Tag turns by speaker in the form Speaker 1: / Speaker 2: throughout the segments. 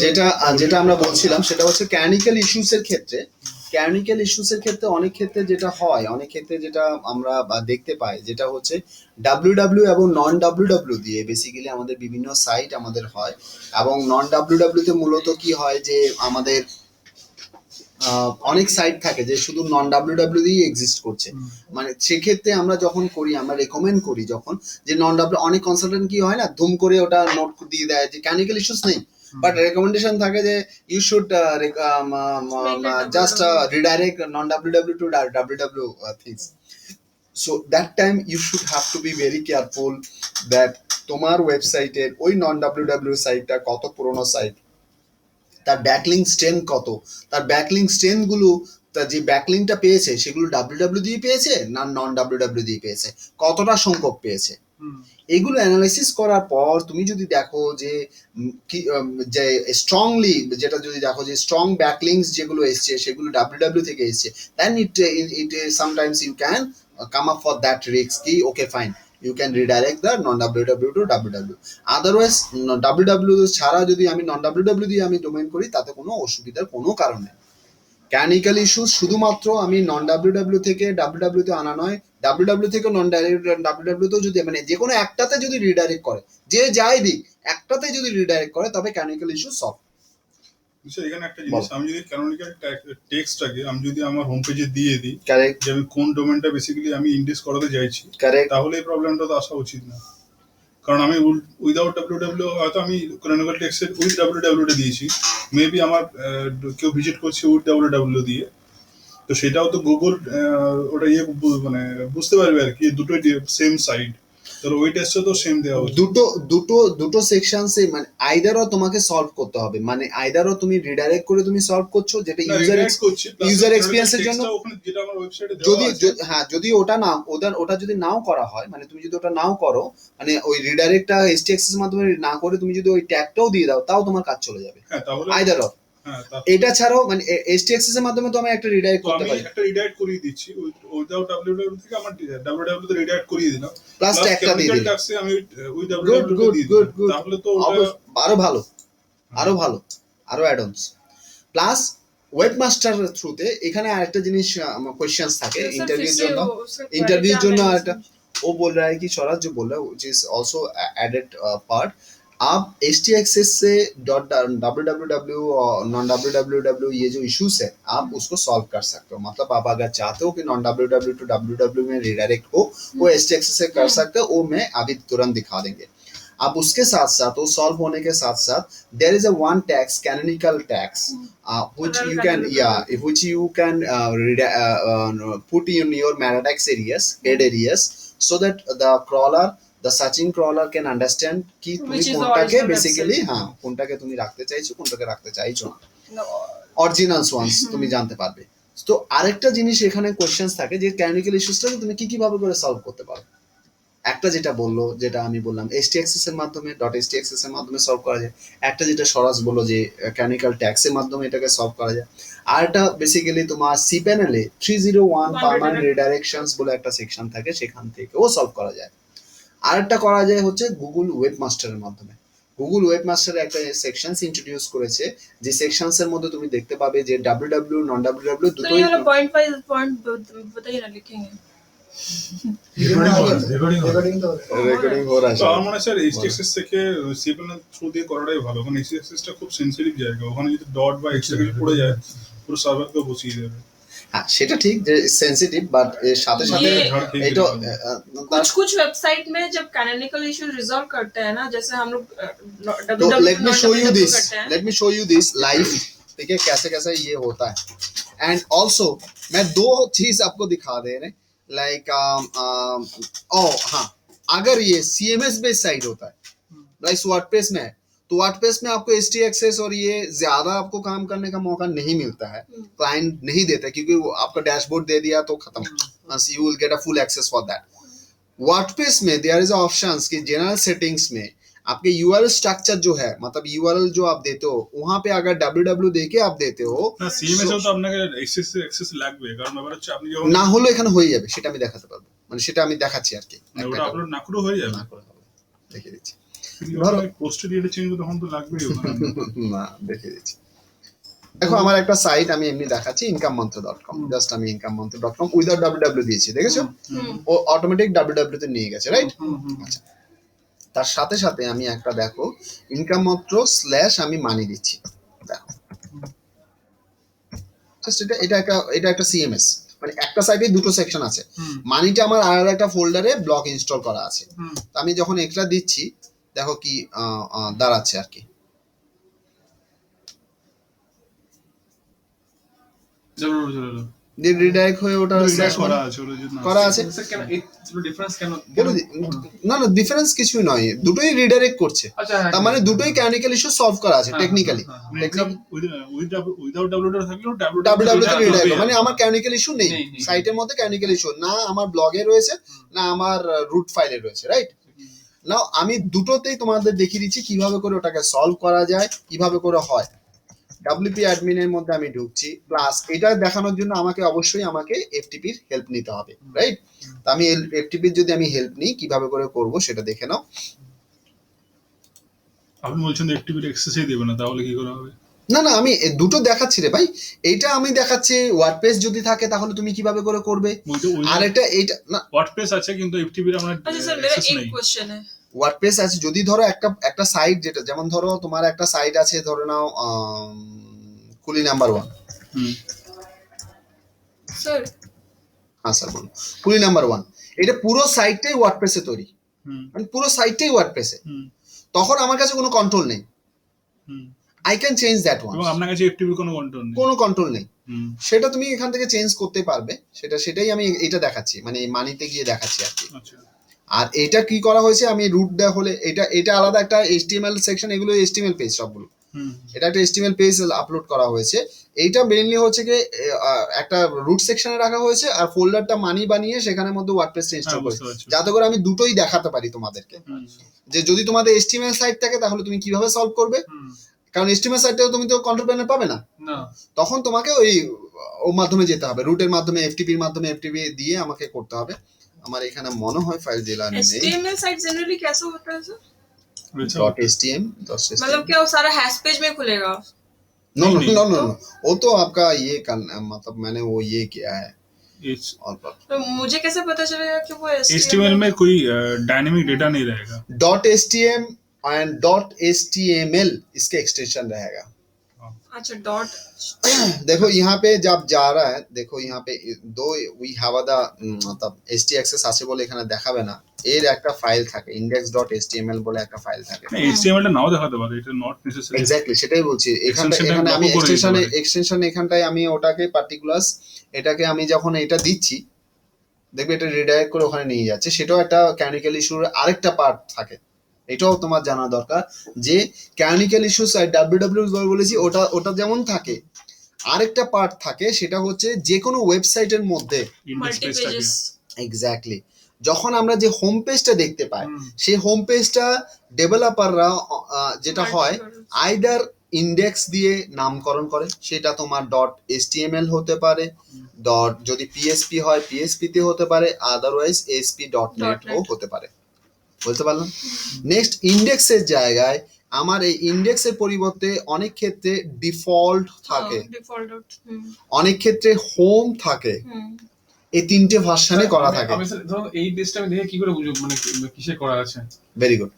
Speaker 1: যেটা যেটা আমরা বলছিলাম সেটা হচ্ছে ক্যানিক্যাল ইস্যুসের ক্ষেত্রে অনেক ক্ষেত্রে যেটা হয়, অনেক ক্ষেত্রে যেটা আমরা দেখতে পাই, যেটা হচ্ছে ডাব্লিউডাব্লিউ এবং নন ডাব্লিউডাব্লিউ দিয়ে বেসিক্যালি আমাদের বিভিন্ন সাইট আমাদের হয়। এবং নন ডাব্লিউডাব্লিউ তে মূলত কি হয় যে আমাদের অনেক সাইট থাকে যে শুধু নন ডাব্লিউডাব্লিউ দিয়ে এক্সিস্ট করছে। মানে সেক্ষেত্রে আমরা যখন করি, আমরা রেকমেন্ড করি যখন যে নন ডাব্লিউ, অনেক কনসালটেন্ট কি হয় না ধুম করে ওটা নোট দিয়ে দেয় যে ক্যানিক্যাল ইস্যুস নেই, বাট রেকমেন্ডেশন থাকে যে you should just redirect non W W to W W things. So that time you should have to be very careful that তোমার ওয়েবসাইটের ওই নন ডাব্লিউডাব্লিউ সাইটটা কত পুরোনো সাইট, তার ব্যাকলিঙ্ক স্ট্রেংথ কত, তার ব্যাকলিঙ্ক স্ট্রেংথ গুলো, তার যে ব্যাকলিঙ্কটা পেয়েছে সেগুলো ডাব্লিউডাব্লিউ দিয়ে পেয়েছে না নন ডাব্লিউডাব্লিউ দিয়ে পেয়েছে, কতটা সংখ্যক পেয়েছে। এগুলো অ্যানালাইসিস করার পর তুমি যদি দেখো যে যে স্ট্রংলি, যেটা যদি দেখো যে স্ট্রং ব্যাকলিঙ্কস যেগুলো এসছে সেগুলো ডাব্লিউডাব্লিউ থেকে এসছে, then it sometimes you can come up for that risk ki okay fine you can redirect the non www to www. otherwise www ছাড়া যদি আমি non www দিয়ে আমি ডোমেইন করি তাতে কোনো অসুবিধার কোনো কারণ নেই। ক্যানিক্যাল ইস্যুস শুধুমাত্র আমি নন www থেকে www তে আনা নয়, www থেকে নন www তেও যদি মানে যে কোনো একটাতে যদি রিডাইরেক্ট করে, যে যাই দিক একটাতে যদি রিডাইরেক্ট করে তবে ক্যানিক্যাল ইস্যু সলভ।
Speaker 2: এখানে একটা জিনিস, আমি যদি ক্যানোনিক্যাল টেক্সটটাকে আমি যদি আমার হোম পেজে দিয়ে দিই
Speaker 1: কারেক্ট
Speaker 2: যে আমি কোন ডোমেনটা বেসিক্যালি আমি ইন্ডেক্স করাতে চাইছি,
Speaker 1: কারেক্ট,
Speaker 2: তাহলে এই প্রবলেমটা তো আসা উচিত না। কারণ আমি উইদাউট ডাব্লিউডাব্লিউ হয়তো আমি ক্যানোনিক্যাল টেক্সটের উইথ ডাব্লিউডাব্লিউটা দিয়েছি, মেবি আমার কেউ ভিজিট করছে উইথ ডাব্লিউডাব্লিউ দিয়ে, তো সেটাও তো গুগল ওটা মানে বুঝতে পারবে আর কি দুটোই সেম সাইড, তাহলে ওই টেস্টটা তো সেম দেওয়া উচিত।
Speaker 1: দুটো সেকশনসে মানে আইদারও তোমাকে সলভ করতে হবে, মানে আইদারও তুমি রিডাইরেক্ট করে তুমি সলভ করছো যেটা ইউজার এক্সপেরিয়েন্সের জন্য,
Speaker 2: যেটা আমার ওয়েবসাইটে
Speaker 1: যদি হ্যাঁ যদি ওটা না ওটা যদি নাও করা হয়, মানে তুমি যদি ওটা নাও করো, মানে ওই রিডাইরেক্টটা এসটিএক্সএস এর মাধ্যমে না করে তুমি যদি ওই ট্যাগটাও দিয়ে দাও তাও তোমার কাজ চলে যাবে।
Speaker 2: হ্যাঁ তাহলে
Speaker 1: আইদারও এটা ছাড়াও মানে এসটিএক্সএস এর মাধ্যমে তো আমি একটা রিডাইরেক্ট করতে পারি,
Speaker 2: আমি একটা রিডাইরেক্ট করিয়ে দিচ্ছি উইদাউট ডাব্লিউডাব্লিউ থেকে আমার ডাব্লিউডাব্লিউ তে রিডাইরেক্ট করিয়ে দিলাম,
Speaker 1: প্লাস ট্যাগটা দিয়ে দিলাম,
Speaker 2: আমি উইথ ডাব্লিউডাব্লিউ দিয়ে দিলাম, তাহলে তো
Speaker 1: আরো ভালো আরো অ্যাড-অনস। প্লাস ওয়েবমাস্টার থ্রুতে এখানে আরেকটা জিনিস কোশ্চেন্স থাকে ইন্টারভিউর জন্য আরেকটা वो बोल रहा है कि स्वराज जो बोल रहा है which is also added part, आप HTXS से .www और नॉन www ये जो इश्यूज है आप उसको सॉल्व कर सकते हो। मतलब आप अगर चाहते हो कि नॉन www टू www में रिडायरेक्ट हो वो HTXS से कर सकते हो, वो मैं अभी तुरंत दिखा देंगे। अब उसके साथ साथ वो सॉल्व होने के साथ साथ there is a one tax, canonical tax, which you can put in your meta tax areas, head areas, so that the crawler, the searching crawler can understand कि তুমি কোনটাকে বেসিক্যালি হ্যাঁ কোনটাকে তুমি রাখতে চাইছো কোনটাকে রাখতে চাইছো না, অরিজিনালস ওয়ান্স তুমি জানতে পারবে। তো আরেকটা জিনিস এখানে কোশ্চেন্স থাকে যে ক্যানোনিক্যাল ইস্যুসটাকে তুমি কি কিভাবে করে সলভ করতে পারো। একটা যেটা বললো, যেটা আমি বললাম HTXS এর মাধ্যমে .htxs এর মাধ্যমে সলভ করা যায়, একটা যেটা স্বরাজ বললো যে ক্যানোনিক্যাল ট্যাক্সের মাধ্যমে এটাকে সলভ করা যায়, আর একটা বেসিক্যালি তোমার cPanel এ 301 পার্মানেন্ট রিডাইরেকশনস বলে একটা সেকশন থাকে সেখান থেকেও সলভ করা যায়। আর একটা করা যায় হচ্ছে গুগল ওয়েবমাস্টারের মাধ্যমে। গুগল ওয়েবমাস্টার একটা সেকশনস ইন্ট্রোডিউস করেছে যে সেকশনস এর মধ্যে তুমি দেখতে পাবে যে www নন www দুটোই
Speaker 3: पॉइंट बाय पॉइंट बताइए ना लिखेंगे
Speaker 1: রেকর্ডিং हो रहा है।
Speaker 2: তো আমার মনে হয় স্যার HTXS থেকে cPanel থ্রু দিয়ে করাটাই ভালো, কারণ HTXS টা খুব সেনসিটিভ জায়গা, ওখানে যদি ডট বা এক্সট্রা কিছু পড়ে যায় পুরো সার্ভারকে বসিয়ে দেবে।
Speaker 1: হ্যাঁ সেটা ঠিক যে সেনসিটিভ, বাট এর সাথে সাথে এটা
Speaker 3: कुछ वेबसाइट में जब कैनोनिकल इशू रिजॉल्व करते हैं ना, जैसे हम लोग
Speaker 1: तो let me show you this live, ठीक है कैसे कैसे ये होता है। एंड ऑल्सो मैं दो चीज आपको दिखा दे रहे, लाइक हाँ अगर ये CMS बेस्ड साइट होता है लाइक वर्डप्रेस में है तो वर्डप्रेस में आपको HTXS और ये ज्यादा आपको काम करने का मौका नहीं मिलता है, क्लाइंट नहीं देता क्योंकि वो आपका डैशबोर्ड दे दिया तो खत्म, you will get a full access for that. WordPress में देयर इज ऑप्शंस कि जनरल सेटिंग्स में आपके URL स्ट्रक्चर जो है, मतलब URL जो आप देते हो वहां पे अगर www देके आप देते हो
Speaker 2: না CMS এও তো আপনাকে এক্সেস লাগবে, কারণ ব্যাপার হচ্ছে আপনি যখন
Speaker 1: না হলো এখানে হয়ে যাবে, সেটা আমি দেখাতে পারবো, মানে সেটা আমি দেখাচ্ছি আর কি,
Speaker 2: ওটা আপলোড না করে হয়ে যাবে।
Speaker 1: দেখিয়ে দিচ্ছি।
Speaker 2: ধরো পোস্টে দিয়ে চেঞ্জ তখন তো লাগবেই ওখানে।
Speaker 1: না, দেখিয়ে দিচ্ছি। দেখো আমার একটা সাইট আমি এমনি দেখাচ্ছি, incomemantra.com, জাস্ট আমি incomemantra.com উইদাউট www দিয়েছি, দেখেছো? ও অটোমেটিক www তে নিয়ে গেছে, রাইট? আচ্ছা, তার সাথে সাথে আমি একটা দেখো ইনকামমাত্র স্ল্যাশ আমি মানি দিচ্ছি, দেখো জাস্ট এটা একটা সিএমএস, মানে একটা সাইটে দুটো সেকশন আছে। মানিটা আমার আলাদা একটা ফোল্ডারে ব্লক ইনস্টল করা আছে। তো আমি যখন এটা দিচ্ছি দেখো কি দাঁড়াচ্ছে আর কি। রিডাইরেক্ট হয়ে ওটা স্ল্যাশ করা আছে। না না, ডিফারেন্স কিছুই নয়, দুটোই রিডাইরেক্ট করছে, তার মানে দুটোই ক্যানিক্যাল ইস্যু সলভ করা আছে টেকনিক্যালি। মানে আমার ক্যানিক্যাল ইস্যু নেই সাইটের মধ্যে, ক্যানিক্যাল ইস্যু না আমার ব্লগে রয়েছে না আমার রুট ফাইলে রয়েছে, রাইট? নাও আমি দুটোতেই তোমাদের দেখিয়ে দিচ্ছি কিভাবে করে ওটাকে সলভ করা যায়, কিভাবে করে হয়। WP অ্যাডমিনের মধ্যে আমি ঢুকছি, প্লাস এটা দেখানোর জন্য আমাকে অবশ্যই FTPর হেল্প নিতে হবে, রাইট? তো আমি FTPর যদি আমি হেল্প নিই কিভাবে করে করব সেটা দেখে নাও।
Speaker 2: আপনি বলছেন FTPর অ্যাক্সেসই দেবে না, তাহলে কি করা হবে?
Speaker 1: না না, আমি দুটো দেখাচ্ছি রে ভাই। এইটা আমি দেখাচ্ছি ওয়ার্ডপ্রেস যদি থাকে তাহলে তুমি কিভাবে করে করবে, আর এইটা না
Speaker 2: ওয়ার্ডপ্রেস আছে কিন্তু FTPর আমরা
Speaker 3: अच्छा सर मेरा एक क्वेश्चन है।
Speaker 1: ওয়ার্ডপ্রেস আছে, যদি ধরো একটা সাইট, যেটা যেমন ধরো তোমার একটা সাইট আছে, ধরে নাও কুলি নাম্বার 1।
Speaker 3: सर
Speaker 1: হ্যাঁ স্যার বলুন। কুলি নাম্বার 1 এটা পুরো সাইটটাই ওয়ার্ডপ্রেসে তৈরি, মানে পুরো সাইটটাই ওয়ার্ডপ্রেসে, তখন আমার কাছে কোনো কন্ট্রোল নেই। I can change that one,
Speaker 2: এবং আপনার কাছে FTP কোনো কন্ট্রোল নেই,
Speaker 1: কোনো কন্ট্রোল নেই। সেটা তুমি এখান থেকে চেঞ্জ করতে পারবে, সেটাই আমি এটা দেখাচ্ছি, মানে মানিতে গিয়ে দেখাচ্ছি আর কি। আর এটা কি করা হয়েছে, আমি রুট দেওয়া হলে এটা আলাদা একটা HTML সেকশন, এগুলো HTML পেজ সবগুলো, এটা একটা HTML পেজ আপলোড করা হয়েছে। এইটা মেইনলি হচ্ছে কি একটা রুট সেকশনে রাখা হয়েছে, আর ফোল্ডারটা মানি বানিয়ে সেখানের মধ্যে ওয়ার্ডপ্রেসটা ইনস্টল করেছি, যাতে করে আমি দুটোই দেখাতে পারি তোমাদেরকে। যে যদি তোমাদের HTML সাইট থাকে তাহলে তুমি কিভাবে সলভ করবে, কারণ HTML সাইটটাও তুমি তো কন্ট্রোল প্যানেল পাবে না, তখন তোমাকে ওর মাধ্যমে যেতে হবে, রুটের মাধ্যমে FTPর মাধ্যমে FTP দিয়ে আমাকে করতে হবে। আমার এখানে মনে হয় ফাইল জেলা নেই।
Speaker 3: HTML साइट जनरली कैसा होता है सर?
Speaker 1: .htm
Speaker 3: मतलब क्या वो सारा हैश पेज में खुलेगा?
Speaker 1: नो नो नो नो, वो तो आपका ये करना, मतलब मैंने वो ये किया है। और
Speaker 3: तो मुझे कैसे पता चलेगा कि वो
Speaker 2: HTML में कोई डायनेमिक डेटा नहीं रहेगा?
Speaker 1: .htm एंड .html इसके एक्सटेंशन रहेगा।
Speaker 3: अच्छा डॉट
Speaker 1: देखो यहाँ पे जब जा रहा है, देखो यहाँ पे दो वी हैव द मतलब htaccess আছে বলে এখানে দেখাবে না, এর একটা ফাইল থাকে index.html বলে একটা ফাইল থাকে।
Speaker 2: না HTML টা নাও দেখাতে পারে, এটা নট নেসেসারি।
Speaker 1: এক্স্যাক্টলি সেটাই বলছি, এখানে আমি এক্সটেনশন এখানটায় আমি ওটাকে পার্টিকুলার এটাকে আমি যখন এটা দিচ্ছি দেখবে এটা রিডাইরেক্ট করে ওখানে নিয়ে যাচ্ছে, সেটাও একটা ক্যানিক্যাল ইস্যুর আরেকটা পার্ট থাকে, এটাও তোমার জানা দরকার যে ক্যানিক্যাল ইস্যু www বলেছি ওটা যেমন থাকে, আরেকটা পার্ট থাকে সেটা হচ্ছে যে কোনো ওয়েবসাইটের মধ্যে
Speaker 3: मल्टी पेजेस।
Speaker 1: এক্স্যাক্টলি যখন আমরা যে হোম পেজটা দেখতে পাই, সেই হোম পেজটা ডেভেলপাররা যেটা হয় আইদার ইন্ডেক্স দিয়ে নামকরণ করে, সেটা তোমার .html হতে পারে, যদি PHP হয় PHP তে হতে পারে, আদারওয়াইজ ASP.NET ও হতে পারে, বলতে পারলাম। নেক্সট ইন্ডেক্সের জায়গায় আমার এই ইন্ডেক্সের পরিবর্তে অনেক ক্ষেত্রে ডিফল্ট থাকে, অনেক ক্ষেত্রে হোম থাকে, এই তিনটে ভার্সনে করা থাকে।
Speaker 4: আমি স্যার ধরুন এই পেজটা আমি দেখে কি করে বুঝব মানে কিসে করা আছে?
Speaker 1: Very good.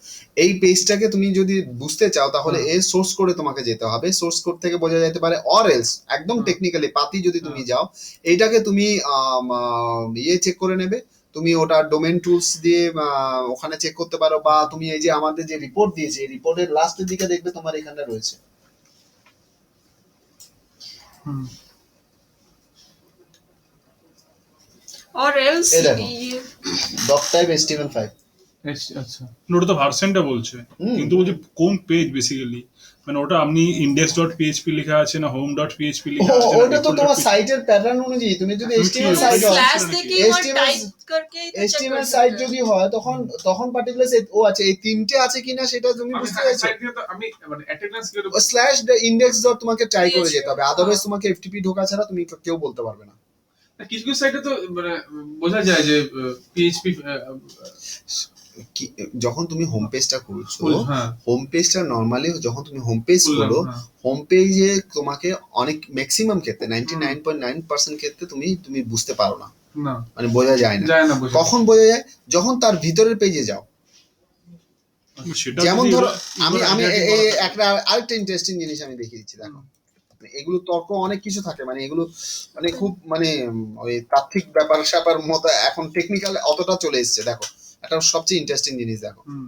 Speaker 1: এই পেজটাকে তুমি যদি বুঝতে চাও তাহলে এর সোর্স কোডে তোমাকে যেতে হবে, সোর্স কোড থেকে বোঝা যেতে পারে, অর এলস একদম টেকনিক্যালি পাতি যদি তুমি যাও, এইটাকে তুমি চেক করে নেবে, তুমি ওটা ডোমেন টুলস দিয়ে ওখানে চেক করতে পারো, বা তুমি এই যে আমাদের যে রিপোর্ট দিয়েছে এই রিপোর্টের লাস্টের দিকে দেখবে তোমার এখানটা রয়েছে।
Speaker 3: और एल्स
Speaker 1: ये देखो। Doc type HTML5।
Speaker 4: আচ্ছা
Speaker 2: ওটা তো ভার্সনটা বলছে, কিন্তু বলছে কোন পেজ বেসিক্যালি, মানে ওটা আপনি index.php লেখা আছে না home.php লেখা আছে না,
Speaker 1: ওটা তো তোমার সাইটের প্যাটার্ন অনুযায়ী, তুমি যদি HTML সাইট
Speaker 3: स्लैश देके वो टाइप करके ही तो check
Speaker 1: HTML
Speaker 3: कर
Speaker 1: সাইট
Speaker 3: सकते हैं।
Speaker 1: যদি হয় তখন পার্টিকুলার ও আছে, এই তিনটে আছে কিনা সেটা তুমি
Speaker 4: আমি
Speaker 1: বুঝতে পারছো।
Speaker 4: সাইট দিয়ে তো আমি মানে অ্যাটেন্ডেন্স কি করে
Speaker 1: স্ল্যাশ ইন্ডেক্স ডট তোমাকে ট্রাই করে যেতে হবে, আদারওয়াইজ তোমাকে FTP ঢোকা ছাড়া তুমি কেউ বলতে পারবে না।
Speaker 4: কিছু কিছু সাইটে তো মানে বোঝা যায় যে PHP
Speaker 1: কি যখন তুমি হোম পেজটা খুলছো,
Speaker 4: হ্যাঁ
Speaker 1: হোম পেজটা নর্মালি যখন তুমি হোম পেজ
Speaker 4: খুললাম,
Speaker 1: খোলো,
Speaker 4: হ্যাঁ।
Speaker 1: হোম পেজে তোমাকে অনেক ম্যাক্সিমাম ক্ষেত্রে 99.9% ক্ষেত্রে তুমি বুঝতে পারো না,
Speaker 4: না
Speaker 1: মানে বোঝা যায় না।
Speaker 4: যায় না বোঝা।
Speaker 1: কখন বোঝা যায়? যখন তার ভিতরের পেজে যাও।
Speaker 2: সেটা
Speaker 1: যেমন
Speaker 2: যদি
Speaker 1: ধরো
Speaker 2: এবার-
Speaker 1: আমি
Speaker 2: এবার
Speaker 1: আমি
Speaker 2: idea
Speaker 1: এ-
Speaker 2: করা
Speaker 1: এ-
Speaker 2: থাকে।
Speaker 1: একটা আরেকটা ইন্টারেস্টিং জিনিস আমি দেখিয়ে দিচ্ছি, দেখো। এগুলো তর্ক অনেক কিছু থাকে, মানে এগুলো মানে খুব মানে ওই তাত্ত্বিক ব্যাপার স্যাপার মতো এখন টেকনিক্যাল অতটা চলে এসেছে। দেখো একটা সবচেয়ে ইন্টারেস্টিং জিনিস দেখো,
Speaker 4: হুম,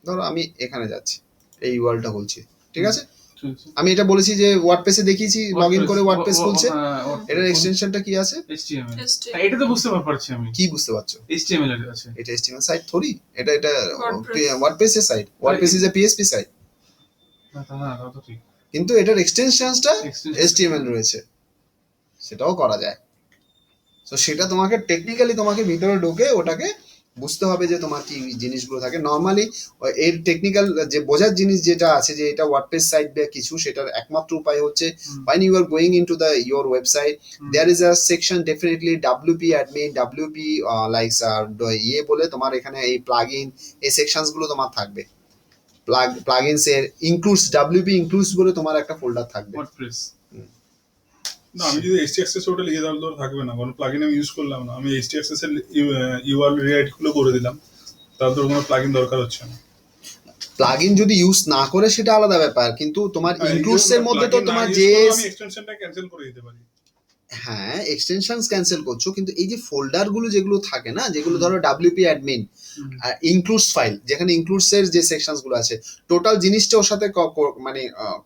Speaker 1: ধরো আমি এখানে যাচ্ছি, এই ইউআরএলটা বলছি, ঠিক আছে?
Speaker 4: ঠিক আছে।
Speaker 1: আমি এটা বলেছি যে ওয়ার্ডপ্রেসে দেখিয়েছি লগ ইন করে ওয়ার্ডপ্রেস খুলছে,
Speaker 4: হ্যাঁ,
Speaker 1: এটার এক্সটেনশনটা কি আছে?
Speaker 4: HTML
Speaker 3: HTML
Speaker 4: এটা তো বুঝতে পারছি আমি,
Speaker 1: কি বুঝতে পারছো?
Speaker 4: HTML এর আছে।
Speaker 1: এটা HTML সাইট থরি, এটা
Speaker 3: WordPress।
Speaker 1: ওয়ার্ডপ্রেসের site. WordPress is a PHP site,
Speaker 4: হ্যাঁ তা তো ঠিক।
Speaker 1: কিন্তু এটার এক্সটেনশনটা
Speaker 4: Extension-
Speaker 1: HTML রয়েছে, সেটাও করা যায়। তো সেটা তোমাকে টেকনিক্যালি তোমাকে ভিতরে ঢুকে ওটাকে বুঝতে হবে যে তোমার কি জিনিসগুলো থাকে। নর্মালি এর টেকনিক্যাল যে বোঝার জিনিস যেটা আছে যে এটা ওয়ার্ডপ্রেস সাইট বা কিছু, সেটার একমাত্র উপায় হচ্ছে when you are going into the your website, there is a section definitely WP admin, WP likes ইয়ে বলে তোমার এখানে এই প্লাগইন এই সেকশনস গুলো তোমার থাকবে। প্লাগইনস এর ইনক্লুডস WP ইনক্লুডস বলে তোমার একটা ফোল্ডার থাকবে।
Speaker 4: WordPress
Speaker 2: না, আমি যদি HTXS ওটা লিখে দিলাম তো থাকবে না, কারণ প্লাগইন আমি ইউজ করলাম না। আমি HTXS এর ইউআরএল রিরাইট গুলো করে দিলাম, তারপর কোনো প্লাগইন দরকার হচ্ছে না।
Speaker 1: প্লাগইন যদি ইউজ না করে সেটা আলাদা ব্যাপার, কিন্তু তোমার ইনক্লুডস এর মধ্যে তো
Speaker 2: Plugin না
Speaker 1: তোমার
Speaker 2: use
Speaker 1: যে
Speaker 2: করলেও আমি এক্সটেনশনটা ক্যান্সেল করে দিতে পারি।
Speaker 1: হ্যাঁ এক্সটেনশনস ক্যান্সেল করছো, কিন্তু এই যে ফোল্ডার গুলো যেগুলো থাকে না, যেগুলো ধরো WP অ্যাডমিন ইনক্লুডস ফাইল, যেখানে ইনক্লুডস এর যে সেকশনস গুলো আছে টোটাল জিনিসটা ওর সাথে মানে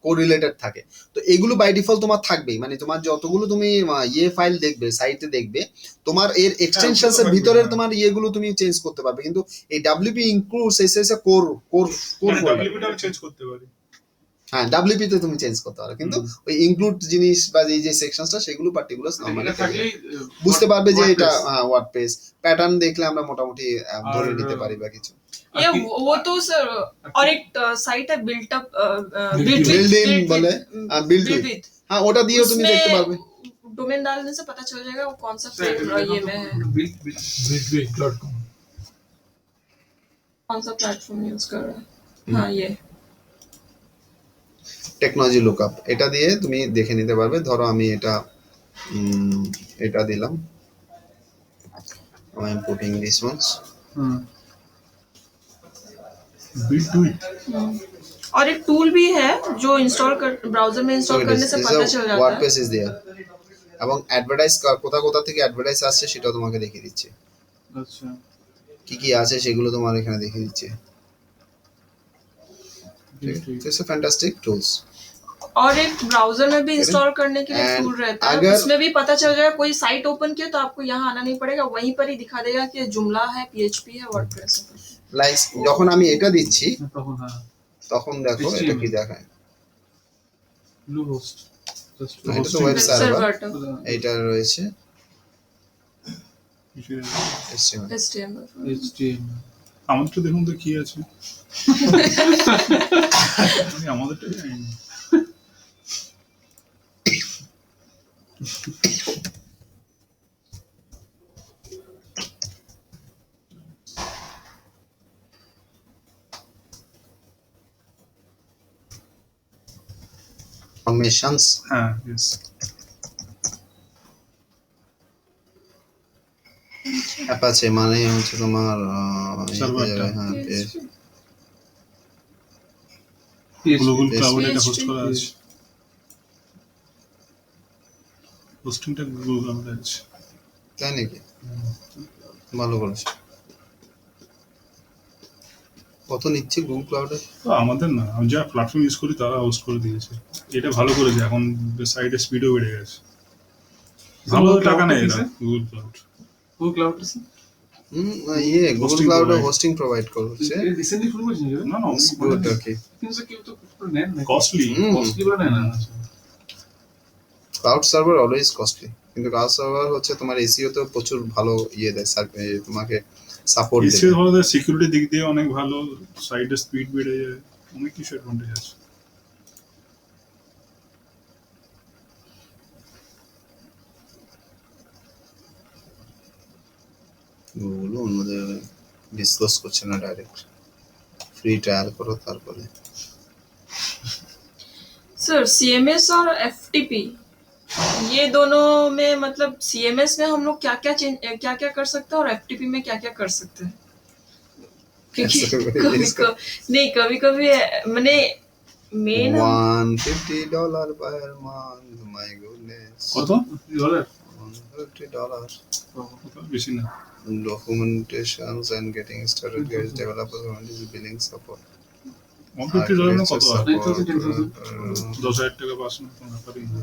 Speaker 1: কোরিলেটেড থাকে, তো এগুলো বাই ডিফল্ট তোমার থাকবেই। মানে তোমার যতগুলো তুমি ইয়ে ফাইল দেখবে সাইটে দেখবে, তোমার এর এক্সটেনশনস এর
Speaker 2: থাকবে,
Speaker 1: ভিতরের
Speaker 2: হ্যাঁ।
Speaker 1: তোমার ইয়েগুলো তুমি চেঞ্জ করতে পারবে, কিন্তু এই WP ইনক্লুডস এসে কোর কোর কোর
Speaker 2: মানে
Speaker 1: ফোল্ডার।
Speaker 2: WP টা আমি চেঞ্জ করতে পারি।
Speaker 1: হ্যাঁ WP তে তুমি চেঞ্জ করতে পারো, কিন্তু ওই ইনক্লুড জিনিস বা এই যে সেকশনসটা সেগুলো পার্টিকুলার নরমালি
Speaker 4: এটা থাকলেই
Speaker 1: বুঝতে পারবে যে এটা
Speaker 4: WordPress।
Speaker 1: ওয়ার্ডপ্রেস প্যাটার্ন দেখলে আমরা মোটামুটি ধরে
Speaker 4: আর,
Speaker 1: নিতে পারি বা কিছু।
Speaker 3: ये वो तो सर, और एक साइट है बिल्ट अप
Speaker 1: Build in बोले, build with।
Speaker 3: विद,
Speaker 1: হ্যাঁ ওটা দিয়েও তুমি দেখতে পারবে।
Speaker 3: डोमेन डालने से पता चल जाएगा वो कौन सा फ्रेम ये में है,
Speaker 4: buildway.com
Speaker 3: कौन सा प्लेटफॉर्म यूज कर रहा है। हाँ ये
Speaker 1: টেকনোলজি লুকআপ, এটা দিয়ে তুমি দেখে নিতে পারবে। ধরো আমি এটা এটা দিলাম, I am putting this ones.
Speaker 3: और एक टूल भी है जो इंस्टॉल कर ब्राउजर में इंस्टॉल करने से पता चल जाता है।
Speaker 1: ওয়ার্ডপ্রেস ইজ देयर, এবং অ্যাডভার্টাইজ কোথা কোথা থেকে অ্যাডভার্টাইজ আসছে সেটাও তোমাকে দেখিয়ে দিচ্ছে,
Speaker 4: আচ্ছা
Speaker 1: কি কি আছে সেগুলো তোমার এখানে দেখিয়ে দিচ্ছে। It's a fantastic tools.
Speaker 3: और एक ब्राउजर में भी इंस्टॉल करने के लिए
Speaker 1: And
Speaker 3: टूल रहता है,
Speaker 1: अगर-
Speaker 3: उसमें भी पता चल जाएगा। कोई साइट ओपन किया तो आपको यहाँ आना नहीं पड़ेगा, वहीं पर ही दिखा देगा कि जुमला है, PHP है, वर्डप्रेस है।
Speaker 1: লাইক যখন আমি এটা দিচ্ছি
Speaker 4: তখন হ্যাঁ
Speaker 1: তখন দেখো
Speaker 4: HTML
Speaker 1: এটা কি দেখায়,
Speaker 4: Bluehost just
Speaker 1: না, এটা তো
Speaker 4: hosting।
Speaker 1: web server।
Speaker 3: सर्वर
Speaker 1: এইটা রয়েছে HTML।
Speaker 3: HTML
Speaker 4: HTML
Speaker 2: আমাদেরটা দেখুন তো কি আছে। আমি আমাদেরটা জানি না।
Speaker 1: ফরমেশনস,
Speaker 2: হ্যাঁ yes।
Speaker 1: অ্যাপাচে মানে হচ্ছে তোমার
Speaker 2: Serverটা।
Speaker 1: হ্যাঁ
Speaker 2: গুগল
Speaker 1: PHP
Speaker 2: ক্লাউড এটা হোস্ট করা আছে,
Speaker 4: PHP
Speaker 2: হোস্টিংটা গুগল ক্লাউডে আছে।
Speaker 1: তাই নাকি? ভালো করেছে। কত নিচ্ছে গুগল ক্লাউডে?
Speaker 2: তো আমাদের না, আমি যা প্ল্যাটফর্ম ইউজ করি তারা হোস্ট করে দিয়েছে। এটা ভালো করেছে, এখন সাইটের স্পিডও বেড়ে গেছে। ভালো
Speaker 4: Google
Speaker 2: টাকা
Speaker 4: Cloud
Speaker 2: নেই
Speaker 4: টা
Speaker 2: এরা,
Speaker 4: কিসে?
Speaker 2: Google cloud.
Speaker 4: Google Cloud is
Speaker 1: ইয়ে Google
Speaker 2: Hosting
Speaker 1: ক্লাউডে
Speaker 2: provide।
Speaker 1: Hosting provide করছে।
Speaker 4: রিসেন্টলি শুরু করেছেন
Speaker 2: না না, অনেক
Speaker 1: গুড ওকে।
Speaker 4: কিন্তু কেউ তো নেন না
Speaker 2: কস্টলি।
Speaker 4: কস্টলি বলে নেন না।
Speaker 1: ক্লাউড সার্ভার অলওয়েজ কস্টলি, কিন্তু ক্লাউড সার্ভার হচ্ছে তোমার এসইও তো প্রচুর ভালো ইয়ে দেয়, তোমাকে সাপোর্ট
Speaker 2: এসিও
Speaker 1: দেয়।
Speaker 2: ভালো, সিকিউরিটি দিক দিয়ে অনেক ভালো, সাইটের স্পিড বেড়ে যায়, অনেক কিছু অ্যাডভান্টেজ আছে।
Speaker 1: গুগল অন্যদের ডিসক্লোজ করছে না, ডাইরেক্ট ফ্রি ট্রায়াল করো তারপরে।
Speaker 3: सर सीएमएस और एफटीपी ये दोनों में मतलब सीएमएस में हम लोग क्या क्या कर सकते हैं और एफटीपी में क्या क्या कर सकते हैं? क्योंकि कभी कभी मैंने main
Speaker 1: $150 per month, my goodness.
Speaker 2: কত
Speaker 4: ডলার
Speaker 1: $150.
Speaker 2: বেশি না।
Speaker 1: Documentations and getting started, guys. Developers want this billing support.
Speaker 2: $150 না কত হয়?
Speaker 4: 9,000, 10,000
Speaker 2: 10,000 টাকা পাস না কোনো ব্যাপারই না।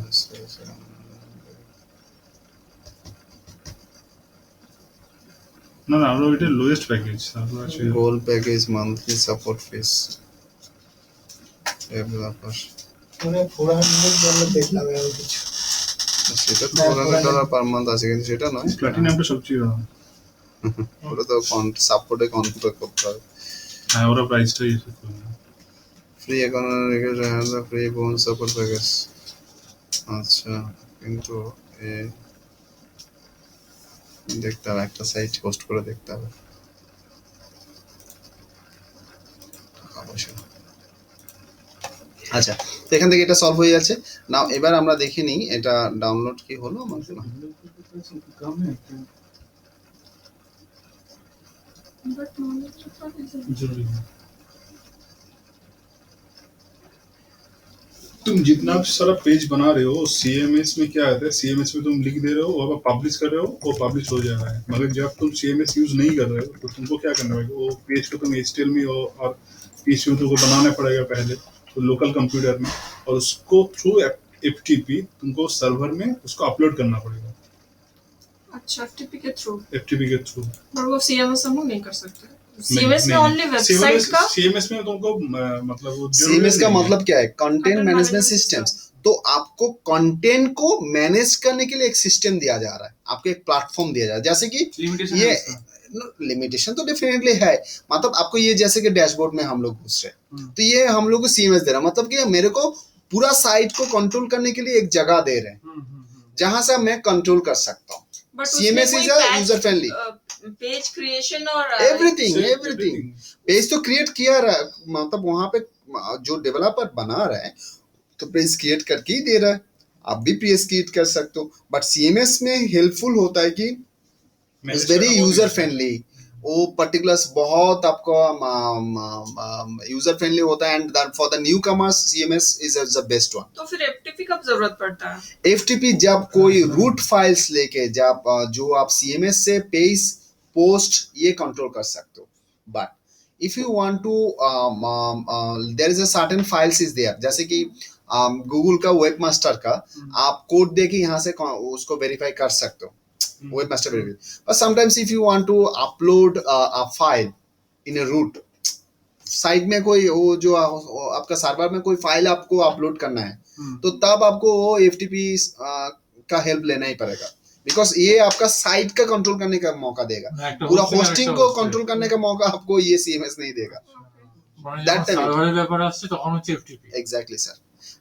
Speaker 2: না না, আমরা ওইটা লোয়েস্ট প্যাকেজ, তারপর আছে
Speaker 1: Gold package monthly support fees. Developer.
Speaker 5: মানে 400 ডলার দেখলাম এরকম কিছু।
Speaker 1: সেটা তো $400 per month আছে, কিন্তু সেটা নয়।
Speaker 2: প্ল্যাটিনামটা সবচেয়ে দাম।
Speaker 1: ওটা তো সাপোর্টে কনফিগার করতে হবে।
Speaker 2: হ্যাঁ, ওরা প্রাইসটাই এসে করে না।
Speaker 1: ফ্রি ইকোনমিক এন্ড ফ্রি বোন সাপোর্ট প্যাকেজ। আচ্ছা, কিন্তু দেখতে হবে, একটা সাইট হোস্ট করে দেখতে হবে। আচ্ছা, তো এখান থেকে এটা সলভ হয়ে যাচ্ছে। নাও এবার আমরা দেখে নিই এটা ডাউনলোড কি হলো আমার না।
Speaker 2: जरूरी है। तुम जितना सारा पेज बना रहे हो CMS में क्या आता है, CMS में तुम लिख दे रहे हो और पब्लिश कर रहे हो, वो पब्लिश हो जा रहा है। मगर जब तुम CMS यूज नहीं कर रहे हो तो तुमको क्या करना पड़ेगा, वो पेज को तुम HTML में और PHP में तुमको बनाना पड़ेगा पहले तो लोकल कंप्यूटर में, और उसको थ्रू FTP तुमको सर्वर में उसको अपलोड करना पड़ेगा।
Speaker 3: अच्छा एफटीपी के थ्रू,
Speaker 2: FTP के थ्रू।
Speaker 3: पर वो सीएमएस हम लोग नहीं कर सकते। सीएमएस में ओनली वेबसाइट का,
Speaker 2: CMS में तुमको मतलब वो
Speaker 1: सीएमएस का मतलब क्या है? Content management systems. तो आपको कंटेंट को मैनेज करने के लिए एक सिस्टम दिया जा रहा है, आपको एक प्लेटफॉर्म दिया जा रहा है। जैसे कि
Speaker 4: लिमिटेशन
Speaker 1: ये लिमिटेशन तो डेफिनेटली है, मतलब आपको ये जैसे कि डैशबोर्ड में हम लोग घुस रहे हैं, तो ये हम लोग को सीएमएस दे रहा है, मतलब कि मेरे को पूरा साइट को कंट्रोल करने के लिए एक जगह दे रहे हैं जहां से मैं कंट्रोल कर सकता हूँ।
Speaker 3: But
Speaker 1: CMS is a user friendly.
Speaker 3: Page creation और
Speaker 1: एवरीथिंग पेज तो क्रिएट किया रहा है, मतलब वहां पे जो डेवलपर बना रहा है तो पेज क्रिएट करके ही दे रहा है, आप भी पेज क्रिएट कर सकते हो। बट सीएमएस में हेल्पफुल होता है कि इट्स वेरी यूजर फ्रेंडली, वो पर्टिकुलर्स बहुत आपको यूजर फ्रेंडली होता है, and for the new commerce CMS is the best one.
Speaker 3: तो फिर एफटीपी कब जरूरत पड़ता है?
Speaker 1: एफटीपी जब कोई रूट फाइल्स लेके जब जो आप सीएमएस से पेज पोस्ट ये कंट्रोल कर सकते हो। But if you want to there is a certain files is there, जैसे कि गूगल का वेब मास्टर का आप कोड दे के यहाँ से उसको वेरीफाई कर सकते हो, web master verify. But sometimes if you want to upload a file in a root site में, कोई वो जो आपका सर्वर में कोई फाइल आपको अपलोड करना है, तो तब आपको वो एफटीपी का हेल्प लेना ही पड़ेगा, बिकॉज ये आपका साइट का कंट्रोल करने का मौका देगा, पूरा होस्टिंग को कंट्रोल करने का मौका आपको ये सीएमएस नहीं देगा। That time
Speaker 4: সার্ভারের ব্যাপার আসছে তখন হচ্ছে এফটিপি।
Speaker 1: Exactly sir.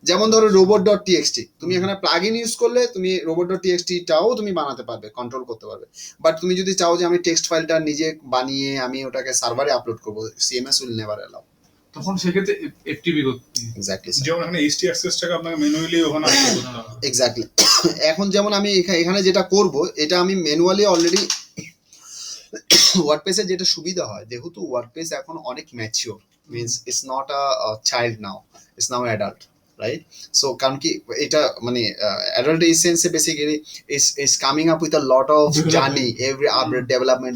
Speaker 1: যেমন ধরো robot.txt, তুমি এখানে প্লাগইন ইউজ করলে তুমি robot.txt টাও তুমি বানাতে পারবে, কন্ট্রোল করতে পারবে। বাট তুমি যদি চাও যে আমি টেক্সট ফাইলটা নিজে বানিয়ে আমি ওটাকে সার্ভারে আপলোড করব, সিএমএস উইল নেভার অ্যালাউ।
Speaker 4: তখন সেক্ষেত্রে এফটিপি করতে
Speaker 1: এক্স্যাক্টলি স্যার,
Speaker 2: যেমন এখানে HT অ্যাক্সেসটাকে আপনাকে ম্যানুয়ালি ওখানে আপলোড করতে হবে।
Speaker 1: এক্স্যাক্টলি। এখন যেমন আমি এখানে যেটা করব, এটা আমি ম্যানুয়ালি অলরেডি ওয়ার্ডপ্রেসে যেটা সুবিধা হয়, যেহেতু ওয়ার্ডপ্রেস এখন অনেক mature, means it's not a child now, it's now adult, right? So কারণ কি এটা মানে অ্যাডাল্ট এই সেন্সে basically is coming up with a lot of journey, every update development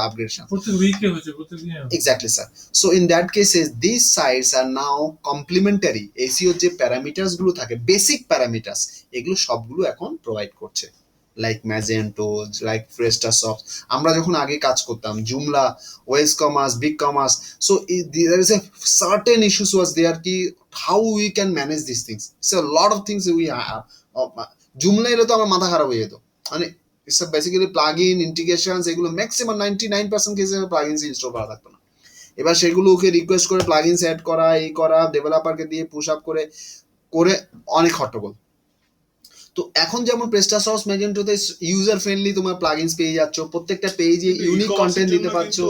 Speaker 1: upgradation.
Speaker 4: প্রত্যেক উইকে হচ্ছে, প্রত্যেক দিনে
Speaker 1: Exactly, sir. So in that cases, these sites are now complementary. SEO যে প্যারামিটার্স গুলো থাকে, বেসিক প্যারামিটার্স, এগুলো সবগুলো এখন প্রোভাইড করছে, লাইক ম্যাজেন্টো, লাইক ফ্রেস্টাসফট। আমরা যখন আগে কাজ করতাম Joomla, WooCommerce, BigCommerce, so there is a certain issues was there কি how we can manage this things. So lot of things we Joomla এলে তো আমার মাথা খারাপ হয়ে যেত, মানে it's basically plugin integrations, এগুলো ম্যাক্সিমাম 99% কেসে প্লাগইনস ইনস্টল করা থাকতো না। এবার সেগুলোকে রিকোয়েস্ট করে প্লাগইনস অ্যাড করা, এই করা, ডেভেলপারকে দিয়ে পুশ আপ করে করে অনেক হট্টগোল। তো এখন যেমন প্রেস্টাসস ম্যাজেন্টোতে ইউজার ফ্রেন্ডলি তোমার প্লাগইনস পেয়ে যাচ্ছ, প্রত্যেকটা পেজে ইউনিক কন্টেন্ট দিতে পারছো।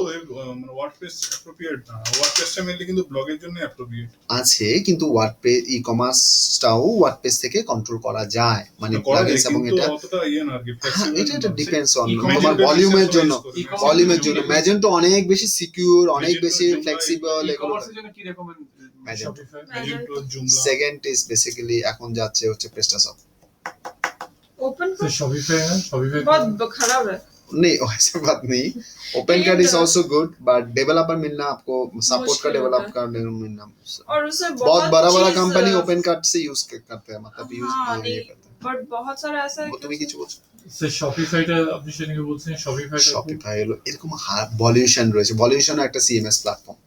Speaker 2: ওয়ার্ডপ্রেস অ্যাপ্রোপ্রিয়েট না, ওয়ার্ডপ্রেসটা মেইনলি কিন্তু ব্লগের জন্য অ্যাপ্রোপ্রিয়েট
Speaker 1: আছে, কিন্তু ওয়ার্ডপ্রেস ই কমার্সটাও ওয়ার্ডপ্রেস থেকে কন্ট্রোল করা যায়, মানে
Speaker 2: করা যায়,
Speaker 1: প্লাগইনস এবং
Speaker 2: কিন্তু
Speaker 1: এটা
Speaker 2: অতটা ইয়ে না আর কি,
Speaker 1: হ্যাঁ,
Speaker 2: ফ্লেক্সিবল
Speaker 1: এটা ডিপেন্ডস অন
Speaker 4: E-commerce
Speaker 1: তোমার
Speaker 2: Magento
Speaker 1: ভলিউমের
Speaker 2: business
Speaker 1: জন্য,
Speaker 2: wise করে।
Speaker 4: E-commerce
Speaker 1: ভলিউমের জন্য
Speaker 4: Magento-
Speaker 1: ম্যাজেন্টো অনেক বেশি সিকিউর, অনেক
Speaker 2: Magento,
Speaker 1: বেশি
Speaker 2: Joomla,
Speaker 1: ফ্লেক্সিবল এগুলো।
Speaker 4: ই-কমার্সের জন্য কি recommend
Speaker 1: Magento।
Speaker 4: Shopify?
Speaker 2: Magento, Joomla.
Speaker 1: Second is basically এখন যাচ্ছে হচ্ছে প্রেস্টাসস।
Speaker 3: ओपन
Speaker 4: तो शॉपिफाई है, शॉपिफाई
Speaker 3: बहुत खराब है।
Speaker 1: नहीं वैसे बात नहीं, OpenCart is also good but developer मिलना आपको सपोर्ट का
Speaker 3: मुश्किल
Speaker 1: डेवलप
Speaker 3: होता
Speaker 1: कर मिलना,
Speaker 3: और उससे
Speaker 1: बहुत बड़ा बड़ा
Speaker 3: चीज़,
Speaker 1: कंपनी ओपन कार्ड से यूज करते हैं, मतलब यूज
Speaker 3: हाँ
Speaker 1: ये
Speaker 3: नहीं,
Speaker 1: करते हैं।
Speaker 3: बट बहुत सारा ऐसा है
Speaker 1: वो
Speaker 3: कि
Speaker 1: তুমি কিছু বলছো?
Speaker 4: সে শপিফাইটা আপনি সেদিকে বলছেন শপিফাইটা
Speaker 1: শপিফাই হলো এরকম ভলিউশন রয়েছে, ভলিউশন একটা সিএমএস প্ল্যাটফর্ম,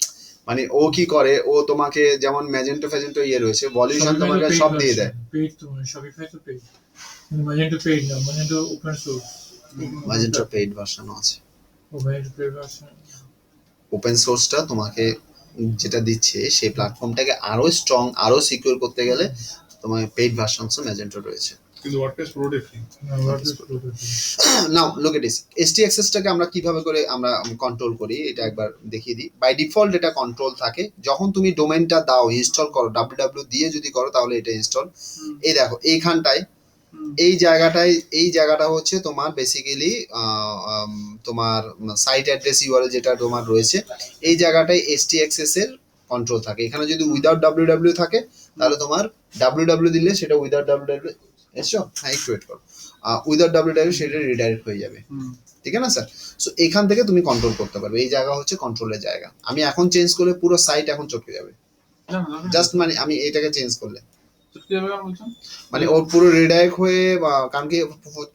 Speaker 1: মানে ও কি করে, ও তোমাকে যেমন ম্যাজেন্টো ফ্যাজেন্টো ইয়ে রয়েছে, ভলিউশন তোমাকে সব দিয়ে দেয়।
Speaker 4: পেইড তো শপিফাই তো পেইড, ম্যাজেন্টো পেইড না, Magento open source,
Speaker 1: Magento paid ভার্সনও আছে।
Speaker 4: ও ম্যাজেন্টো পেইড ভার্সন।
Speaker 1: ওপেন সোর্সটা তোমাকে যেটা দিচ্ছে সেই প্ল্যাটফর্মটাকে আরো স্ট্রং, আরো সিকিউর করতে গেলে তোমার পেইড ভার্সনসও ম্যাজেন্টো রয়েছে।
Speaker 2: কিন্তু ওয়ার্ডপ্রেস পুরোটাই free.
Speaker 1: Now look at this, এসটিএক্সএসটাকে আমরা কিভাবে করে আমরা কন্ট্রোল করি এটা একবার দেখিয়ে দিই। বাই ডিফল্ট এটা কন্ট্রোল থাকে, যখন তুমি ডোমেইনটা দাও, ইনস্টল করো, www দিয়ে যদি করো তাহলে এটা ইনস্টল। এই দেখো এইখানটায় এই জায়গাটা হচ্ছে তোমার বেসিক্যালি তোমার সাইট অ্যাড্রেস ইউআরএল যেটা তোমার রয়েছে, এই জায়গাটায় এসটিএক্সএস এর কন্ট্রোল থাকে। এখানে যদি উইদাউট www থাকে তাহলে তোমার www দিলে সেটা উইদাউট www এসো, হ্যাঁ একটু ওয়েট করো, উইদাউট www সেটা রিডাইরেক্ট হয়ে যাবে, ঠিক আছে না স্যার? সো এখান থেকে তুমি কন্ট্রোল করতে পারবে, এই জায়গা হচ্ছে কন্ট্রোলের জায়গা। আমি এখন চেঞ্জ করলে পুরো সাইট এখন চটকে যাবে, জাস্ট মানে আমি এটাকে চেঞ্জ করলে মানে ওর পুরো রিডাইরেক্ট হয়ে, কারণ কি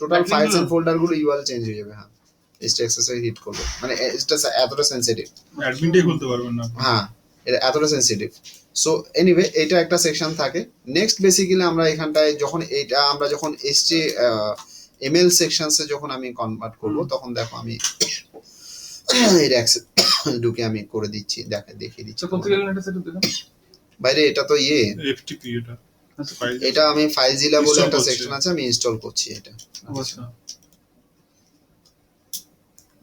Speaker 1: টোটাল ফাইলস এন্ড ফোল্ডার গুলো ইউআরএল চেঞ্জ হয়ে যাবে। হ্যাঁ, এসটিএক্সএস এ হিট করবে, মানে এটা এতটা সেনসিটিভ,
Speaker 2: অ্যাডমিনটাই খুলতে পারবেন না।
Speaker 1: হ্যাঁ এটা এতটা সেনসিটিভ। সো এনিওয়ে এটা একটা সেকশন থাকে। নেক্সট বেসিক্যালি আমরা এখানটায় যখন এটা আমরা যখন এসটি এমএল সেকশনসে যখন আমি কনভার্ট করব, তখন দেখো আমি এর অ্যাক্সেস ঢুকে আমি করে দিচ্ছি, দেখিয়ে দিচ্ছি বাইরে। এটা তো ইয়ে,
Speaker 2: এফটিপি এটা
Speaker 1: এটা আমি ফাইলজিলা বলে
Speaker 2: Install
Speaker 1: একটা
Speaker 2: করছি।
Speaker 1: সেকশন আছে, আমি ইনস্টল করছি এটা।
Speaker 4: আচ্ছা,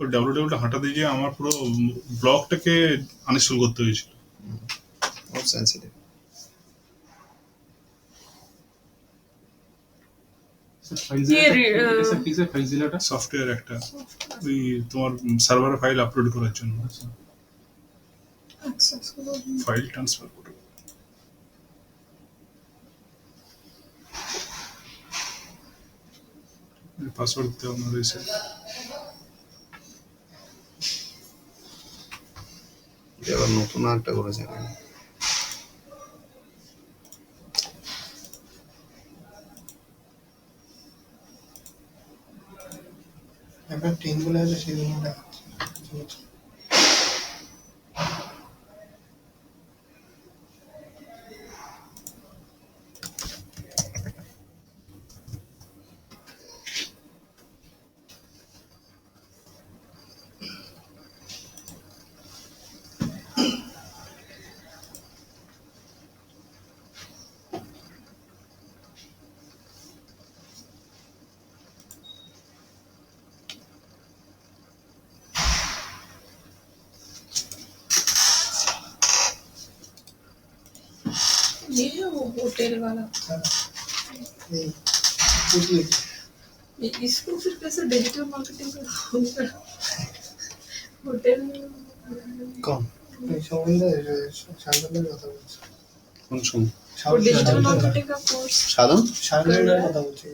Speaker 2: ওই www হাঁটাতে গিয়ে আমার পুরো ব্লগটাকে আনইনস্টল করতে হয়েছিল।
Speaker 1: খুব সেনসিটিভ।
Speaker 4: ফাইলজিলাটা
Speaker 2: সফটওয়্যার একটা, ওই তোমার সার্ভারে ফাইল আপলোড করার জন্য,
Speaker 3: access करो।
Speaker 2: ফাইল ট্রান্সফার করে। পাসওয়ার্ড দিতে হবে রয়েছে।
Speaker 1: এবার নতুন একটা করেছে,
Speaker 5: একটা টিম বলে আছে সেদিন দেখাচ্ছি।
Speaker 3: ये है वो होटल वाला,
Speaker 5: এই বুঝলি
Speaker 3: इसको फिर कैसे डिजिटल मार्केटिंग का होटल
Speaker 5: কম এই সম্বন্ধে সাধারণের কথা বলছি।
Speaker 1: কোন সময়
Speaker 3: और डिजिटल मार्केटिंग का कोर्स
Speaker 1: साधन?
Speaker 5: সাধারণের কথা বলছি।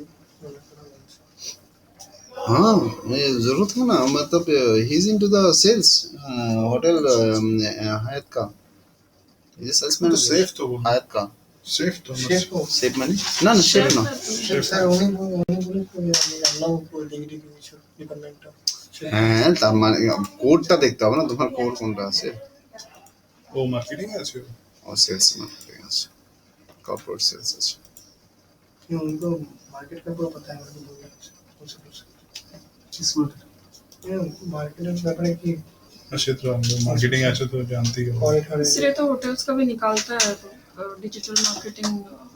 Speaker 1: हाँ ये जरूरत है ना, मतलब he is into the sales, hotel Hyatt का, ये सेल्समैन
Speaker 2: तो सेफ तो वो
Speaker 1: हायत का
Speaker 2: सेफ तो
Speaker 5: শেফও
Speaker 1: सेफ माने ना ना शेफ ना,
Speaker 5: স্যার উনি বলে আমি জানলাম পুরো ডিগ্রি কিছু ডিপার্টমেন্টটা।
Speaker 1: হ্যাঁ তার মানে কোডটা দেখতে হবে না, তোমার কোড কোনটা আছে।
Speaker 2: ও মার্কেটিং আছে।
Speaker 1: ও সেলস মার্কেটিং আছে, কর্পোরেট সেলস আছে।
Speaker 5: उनको मार्केट का पूरा पता है, उनको बोलना
Speaker 4: किस मार्केट?
Speaker 5: मार्केट के व्यापार की
Speaker 2: क्षेत्र मार्केटिंग আছে তো জানতেই হবে।
Speaker 5: और
Speaker 3: इसलिए तो होटल्स का भी निकालता है, तो डिजिटल मार्केटिंग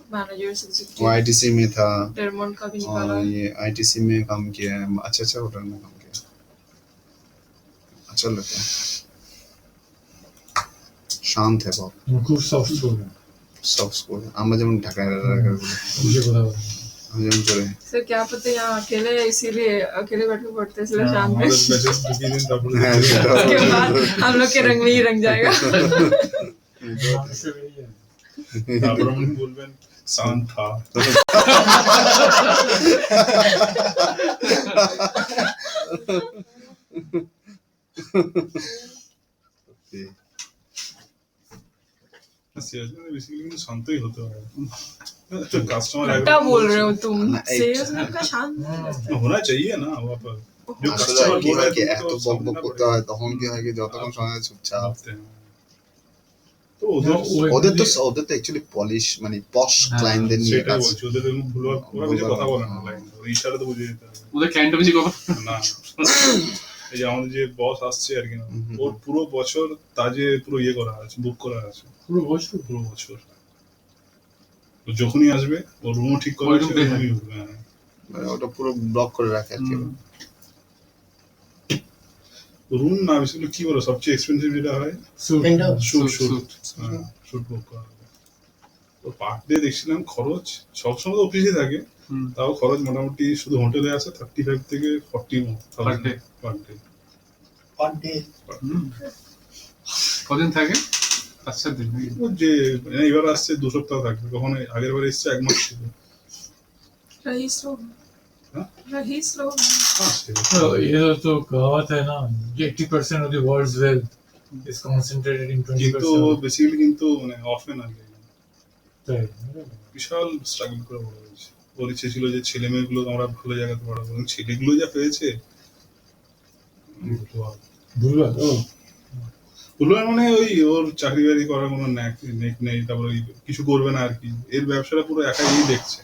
Speaker 3: मैनेजर्स
Speaker 1: वो
Speaker 3: एग्जीक्यूटिव
Speaker 1: आईटीसी में था
Speaker 3: डेरमोंट का भी निकाला
Speaker 1: और
Speaker 3: है।
Speaker 1: ये आईटीसी में काम किया है, अच्छा होटल में काम किया, अच्छा लगता है, शांत है बहुत,
Speaker 4: খুব সফট স্কোর
Speaker 1: সফট স্কুল। আমরা যেমন ঢাকায় রাখার বলি,
Speaker 4: বুঝে কথা বলে
Speaker 1: আমি যেমন চলে
Speaker 3: सर क्या पता यहाँ अकेले इसीलिए अकेले बैठ के पढ़ते हैं इसलिए
Speaker 2: हाँ,
Speaker 3: शांत है।
Speaker 2: আমাদের মেসেজ ঢুকিয়ে দিন তারপরে
Speaker 1: হ্যাঁ, সেটা
Speaker 3: उसके बाद हम लोग के रंग में ही रंग जाएगा।
Speaker 4: মানুষের বেরিয়ে যায়
Speaker 2: তারপর আপনি বলবেন সান্থা सेल्समैन बेसिकली কিন্তু শান্তই হতে হয় কাস্টমার
Speaker 3: क्या बोल रहे हो तुम?
Speaker 1: ना, एक-
Speaker 3: सेल्समैन का शांत
Speaker 2: होना चाहिए ना वहाँ पर जो
Speaker 1: আসলে
Speaker 2: কাস্টমার
Speaker 1: কি
Speaker 2: बोल
Speaker 1: হয়
Speaker 2: रहे
Speaker 1: কি
Speaker 2: हैं
Speaker 1: এত
Speaker 2: तो
Speaker 1: বক
Speaker 2: समझना
Speaker 1: করতে হয় তখন কি হয় কি যতক্ষণ সময় চুপচাপ।
Speaker 2: भागते हैं तो ওদের
Speaker 1: ওদের তো অ্যাকচুয়ালি পলিশ মানে পশ ক্লায়েন্টদের নিয়ে
Speaker 2: সেটাই
Speaker 1: কাজ।
Speaker 2: বলছি ওদের এরকম ভুলভাল ওরা কিছু কথা বলে না লাইন ওই ইশারা তো বুঝে যেতে হবে
Speaker 6: ওদের ক্লায়েন্টও বেশি কথা
Speaker 2: না এই যে আমাদের যে বস আসছে আর কি না
Speaker 1: হুম, হুম।
Speaker 2: ওর পুরো বছর তাজে পুরো ইয়ে করা আছে বুক করা আছে
Speaker 4: পুরো বছর
Speaker 2: পুরো বছর তো যখনই আসবে ওর রুম ঠিক করা আছে
Speaker 6: ওই room
Speaker 2: রুমই ঢুকবে, হ্যাঁ।
Speaker 1: মানে ওটা পুরো ব্লক করে রাখে আর কি।
Speaker 2: রুম না বেসিক্যালি কি বলো সবচেয়ে এক্সপেন্সিভ যেটা হয়
Speaker 4: suite
Speaker 5: Penthouse?
Speaker 2: Suite
Speaker 6: Shoot,
Speaker 2: suite suite book করা হবে তো পার ডে দেখছিলাম খরচ সবসময় তো অফিসে থাকে
Speaker 6: হুম।
Speaker 2: তাও খরচ মোটামুটি শুধু হোটেলে আছে 35 থেকে 40
Speaker 6: Per day.
Speaker 2: Per day
Speaker 5: Per day.
Speaker 6: কদিন থাকে 5-7 দিন নাকি?
Speaker 2: যে এবার আসছে 2 সপ্তাহ থাকবে কখনো আগের বার এসছে 1 মাস ছিল
Speaker 3: रहीस लोग
Speaker 2: हाँ?
Speaker 3: रहीस लोग
Speaker 2: हाँ, সেটা।
Speaker 4: तो ये तो कहावत है ना 80% of the world's wealth is concentrated in
Speaker 2: কিন্তু
Speaker 4: 20%.
Speaker 2: বেসিক্যালি কিন্তু মানে অফেন আর কি।
Speaker 4: তাই
Speaker 2: বিশাল স্ট্রাগল করে বড় হয়েছে ওর ইচ্ছে ছিল যে ছেলে মেয়েগুলো আমরা ভালো জায়গাতে পড়াবো এবং ছেলেগুলো যা পেয়েছে
Speaker 4: ভুলবার ও
Speaker 2: বললাম মানে ওই ওর চাকরি বাকরি করার কোনো নেক নেই তারপরে ওই কিছু করবে না আর কি এর ব্যবসাটা পুরো একাই দেখছে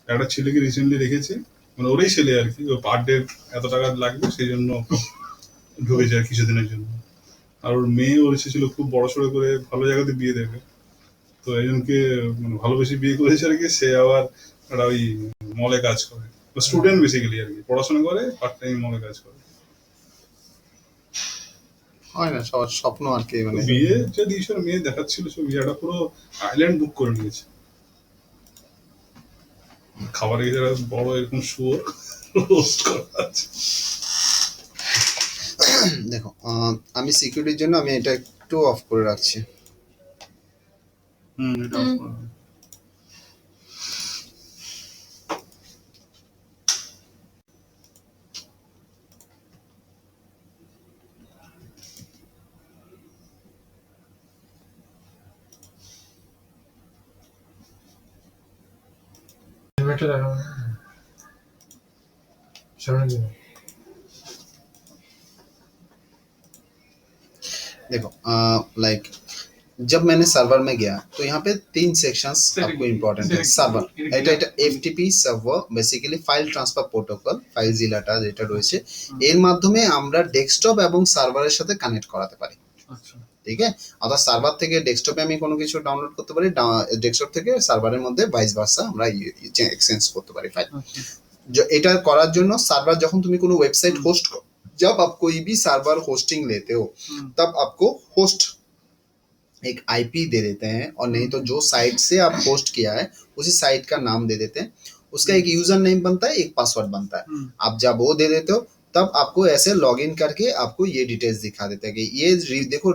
Speaker 2: একটা ছেলেকে রিসেন্টলি রেখেছে মানে ওরই ছেলে আর কি ও পার ডে এত টাকা লাগবে সেই জন্য ঢুকেছে আর কিছুদিনের জন্য আর ওর মেয়ে ওর ইচ্ছে ছিল খুব বড় সড়ো করে ভালো জায়গাতে বিয়ে দেবে তো একজনকে মানে ভালোবেসে বিয়ে করেছে আর কি সে আবার একটা ওই মলে কাজ করে স্টুডেন্ট বেসিক্যালি আর কি পড়াশোনা করে পার্ট টাইম মলে কাজ করে
Speaker 1: হয় না সবার স্বপ্ন আর কি মানে
Speaker 2: বিয়ে যে দিয়েছে ওর মেয়ে দেখাচ্ছিল সে বিয়েটা পুরো আইল্যান্ড বুক করে নিয়েছে খাবারে যারা বড় এরকম শুয়োর রোস্ট করা আছে
Speaker 1: দেখো আমি সিকিউরিটির জন্য আমি এটা একটু অফ করে রাখছি।
Speaker 2: এটা off করা।
Speaker 4: হেলমেটটা দেখাবো না সামনে দিন
Speaker 1: देखो लाइक जब मैंने सर्वर में गया तो यहाँ पे 3 सेक्शंस आपको इम्पोर्टेंट है। सर्वर এটা FTP server basically file transfer protocol ফাইলজিলাটা যেটা রয়েছে এর মাধ্যমে আমরা ডেস্কটপ এবং সার্ভারের সাথে কানেক্ট করাতে পারি।
Speaker 6: আচ্ছা
Speaker 1: ঠিক আছে অর্থাৎ সার্ভার থেকে ডেস্কটপে আমি কোনো কিছু ডাউনলোড করতে পারি ডেস্কটপ থেকে সার্ভারের মধ্যে ভাইস ভার্সা আমরা এক্সচেঞ্জ করতে পারি ফাইল।
Speaker 6: আচ্ছা
Speaker 1: जो এটা করার জন্য সার্ভার যখন তুমি কোনো ওয়েবসাइट होस्ट करो जब आप कोई भी सर्वर होस्टिंग लेते हो तब आपको होस्ट एक आईपी दे देते हैं और नहीं तो जो साइट से आप होस्ट किया है उसी साइट का नाम दे देते हैं उसका एक यूजर नेम बनता है एक पासवर्ड बनता है आप जब वो दे देते हो तब आपको ऐसे लॉगिन करके आपको ये डिटेल्स दिखा देते हैं कि ये देखो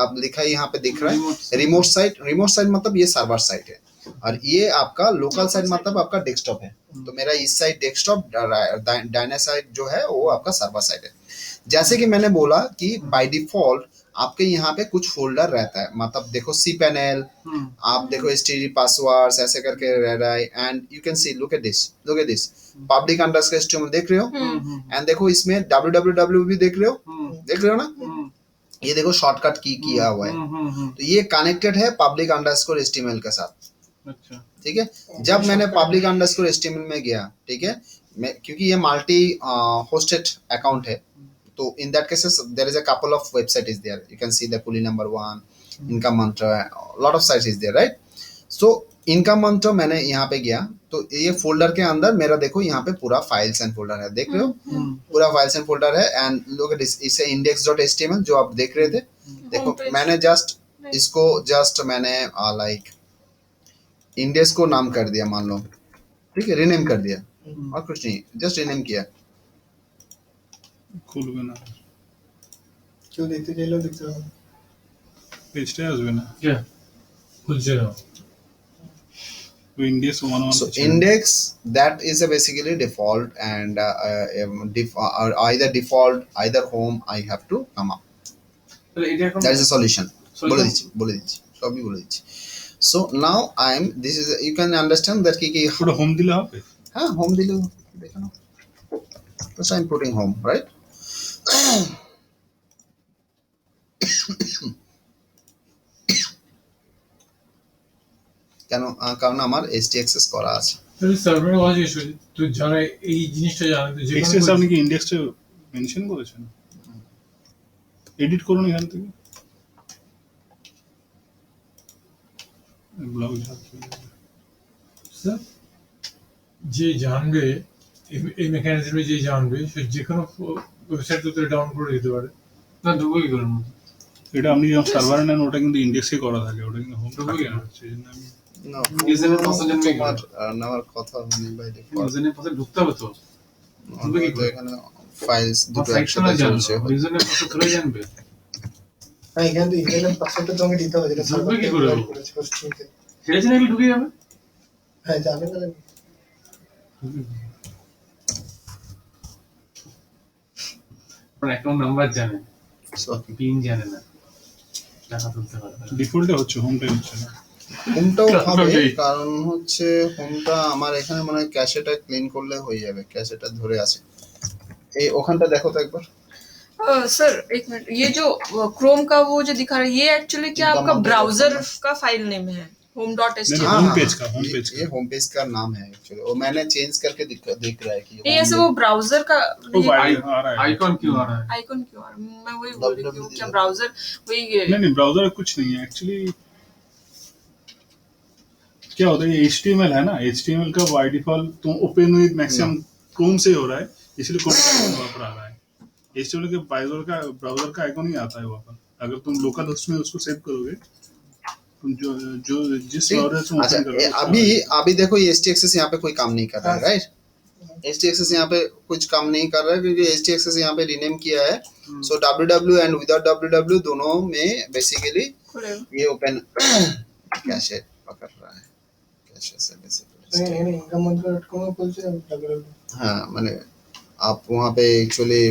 Speaker 1: आप लिखा है यहाँ पे दिख रहा है रिमोट साइट मतलब ये सर्वर साइट है और ये आपका लोकल साइट मतलब आपका डेस्कटॉप है। तो मेरा इस साइड डेस्कटॉप डायना साइड जो है वो आपका सर्वर साइड है। जैसे कि मैंने बोला कि बाय डिफॉल्ट आपके यहाँ पे कुछ फोल्डर रहता है मतलब देखो सी पैनल आप देखो एसटीडी पासवर्ड्स ऐसे करके रह रहा है and you can see look at this public underscore HTML देख रहे हो एंड देखो इसमें www भी देख रहे हो ना ये देखो शॉर्टकट की किया हुआ है तो ये कनेक्टेड है पब्लिक अंडरस्कोर HTML के साथ।
Speaker 6: अच्छा
Speaker 1: ठीक है जब मैंने पब्लिक अंडरस्कोर HTML में गया ठीक है मैं क्योंकि ये मल्टी होस्टेड अकाउंट है तो in that cases there is a couple of website is there you can see the पुली नंबर 1 इनका मंत्र lot of sites is there right so income month तो मैंने यहाँ पे गया तो ये फोल्डर के अंदर मेरा देखो यहाँ पे पूरा फाइल्स एंड फोल्डर है, देख रहे हो पूरा फाइल्स एंड फोल्डर है। एंड लोग इसे index.html जो आप देख रहे थे, देखो
Speaker 3: Homepage.
Speaker 1: मैंने जस्ट इसको मैंने लाइक इंडेक्स को नाम कर दिया, मान लो, ठीक है, रीनेम कर दिया और कुछ नहीं, जस्ट रीनेम किया।
Speaker 2: খুলবে না,
Speaker 5: কেউ দেখতে চাইলেও দেখতে পাবে না।
Speaker 2: পেজটাই আসবে না।
Speaker 4: क्या खुलছে না
Speaker 2: index 1
Speaker 1: So index, that is a basically default and either default either home I have to come up.
Speaker 6: তাহলে এটা এখন
Speaker 1: That is a solution.
Speaker 6: Solution?
Speaker 1: বলে দিচ্ছি সবই বলে দিচ্ছি। So now this is you can understand that কি
Speaker 2: পুরো হোম দিলে হবে।
Speaker 1: হ্যাঁ হোম দিলে দেখো না, so I'm putting home, right? কেন কারণ আমার htxs করা আছে।
Speaker 4: তাহলে সার্ভারের কথা জিজ্ঞেস করছি, তুই যারা এই জিনিসটা জানে তো যে
Speaker 2: এক্সেস আপনি কি ইন্ডেক্সটা মেনশন করেছেন? এডিট করুন এখান থেকে। ব্লগ
Speaker 4: যে জানবে এই মেকানিজমে, যে জানবে সে যে কোনো ওয়েবসাইট থেকে ডাউনলোড করে দিতে পারে।
Speaker 6: না ঢুকবো কি করে মধ্যে?
Speaker 2: এটা আপনি যখন সার্ভারে নেন ওটা কিন্তু ইন্ডেক্সে করা থাকে, ওটা কিন্তু হোম
Speaker 6: ঢুকবো
Speaker 2: থাকে
Speaker 6: কেন?
Speaker 2: না, সেই জন্য আমি
Speaker 1: না
Speaker 6: Username password জানবে কি?
Speaker 1: তোমার নেওয়ার কথা মানে বাই ডিফল্ট
Speaker 6: ইউজারনেম পাসওয়ার্ড ঢুকতে হবে তো। ঢুকবে কি করে?
Speaker 1: এখানে ফাইলস দুটো
Speaker 6: সেকশনে
Speaker 1: একসাথে
Speaker 6: জানবে,
Speaker 1: চলছে।
Speaker 6: ইউজারনেম পাসওয়ার্ড ধরে জানবে।
Speaker 5: হ্যাঁ, এখানে তো ইউজারনেম পাসওয়ার্ডটা তোমাকে দিতে হবে, যেটা
Speaker 6: ঢুকবে
Speaker 5: সার্ভার
Speaker 6: কি
Speaker 5: থেকে
Speaker 6: করে?
Speaker 5: প্রোভাইড করেছে হোস্টিং থেকে।
Speaker 6: সেটা জেনে গেলে ঢুকে যাবে।
Speaker 5: হ্যাঁ, যাবে না যাবে।
Speaker 6: আপনার অ্যাকাউন্ট নাম্বার জানে,
Speaker 1: So,
Speaker 6: পিন জানে না, টাকা তুলতে পারে না।
Speaker 2: ডিফল্টে হচ্ছে, হোমটাই হচ্ছে না।
Speaker 1: হোমটাও হবে,
Speaker 6: Okay.
Speaker 1: কারণ হচ্ছে হোমটা আমার এখানে মনে হয় ক্যাশেটা ক্লিন করলে হয়ে যাবে, ক্যাশেটা ধরে আছে। এই ওখানটা দেখো তো একবার।
Speaker 3: सर एक मिनट, ये जो क्रोम का वो जो दिखा रहा है, ये एक्चुअली क्या
Speaker 1: इनका
Speaker 3: आपका
Speaker 1: नाम
Speaker 3: ब्राउजर
Speaker 1: देखो
Speaker 3: का फाइल नेम है, home dot
Speaker 2: नहीं,
Speaker 3: html?
Speaker 2: होम पेज का, होम पेज
Speaker 1: ये
Speaker 2: का।
Speaker 1: होम पेज का नाम है एक्चुअली, और मैंने चेंज करके दिख रहा है कि
Speaker 3: नहीं, ऐसे वो ब्राउजर का
Speaker 2: वो वाई आ रहा है।
Speaker 6: आइकॉन क्यों आ रहा है?
Speaker 3: आइकन क्यों आ रहा है? मैं वही बोल रही हूँ, क्या
Speaker 1: www
Speaker 3: ब्राउजर वही
Speaker 2: नहीं ब्राउजर कुछ नहीं है एक्चुअली। क्या होता है, ये HTML है ना, HTML का बाय डिफॉल्ट तो ओपन विद मैक्सिमम क्रोम से हो रहा है, इसलिए क्रोम का वहाँ पर आ रहा है। HTML के ब्राउजर का आइकॉन ही आता है वहाँ पर। अगर तुम लोकल होस्ट में उसको सेव करोगे, तुम जो जिस ब्राउजर से
Speaker 1: अच्छा
Speaker 2: ओपन करोगे
Speaker 1: अभी देखो ये htxs यहाँ पे कोई काम नहीं कर रहा है, राइट? htxs यहाँ पे कुछ काम नहीं कर रहा है क्योंकि htxs यहाँ पे रीनेम किया है। सो www एंड विदाउट www दोनों में बेसिकली
Speaker 3: खुले
Speaker 1: ये ओपन कैशे पकड़ रहा है, कैशे से बेसिकली।
Speaker 5: এখানে income.com বলছে www।
Speaker 1: हाँ मैंने आप वहाँ पे एक्चुअली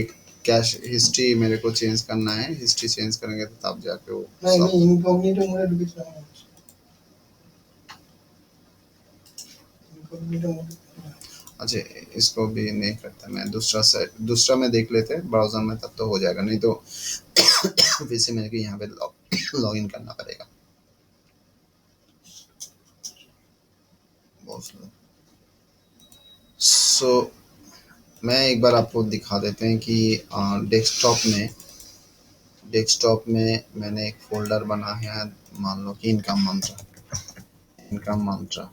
Speaker 1: कैश हिस्ट्री मेरे को चेंज करना है, हिस्ट्री चेंज करेंगे तो तब जाके वो
Speaker 5: না, এখানে ইনকগনিটো মোডে ঢুকেছিলাম। ইনকগনিটো মোডে
Speaker 1: अच्छा इसको भी नहीं करता, मैं दूसरा में देख लेते हैं ब्राउजर में, तब तो हो जाएगा, नहीं तो फिर से मेरे को यहाँ पे लॉग इन करना पड़ेगा। सो मैं एक बार आपको दिखा देते हैं कि डेस्कटॉप में मैंने एक फोल्डर बना है, मान लो कि इनकम मंत्रा।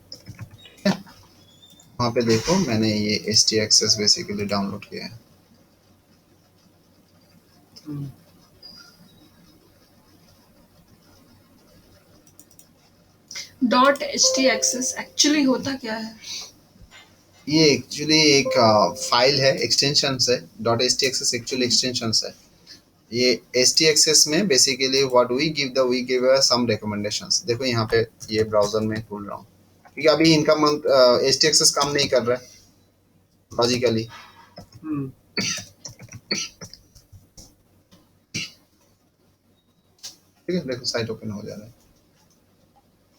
Speaker 1: वहाँ पे देखो मैंने ये htxs बेसिकली डाउनलोड किया है।
Speaker 3: डॉट htxs एक्चुअली होता क्या है?
Speaker 1: ये एक्चुअली एक फाइल है, एक्सटेंशन है, .htxs एक्चुअली एक्सटेंशन है। ये htxs में basically what we give some recommendations. देखो यहाँ पे ये ब्राउजर में खोल रहा हूँ क्योंकि अभी इनका htxs काम नहीं कर रहा है लॉजिकली। ठीक है, देखो साइट ओपन हो जा रहा है,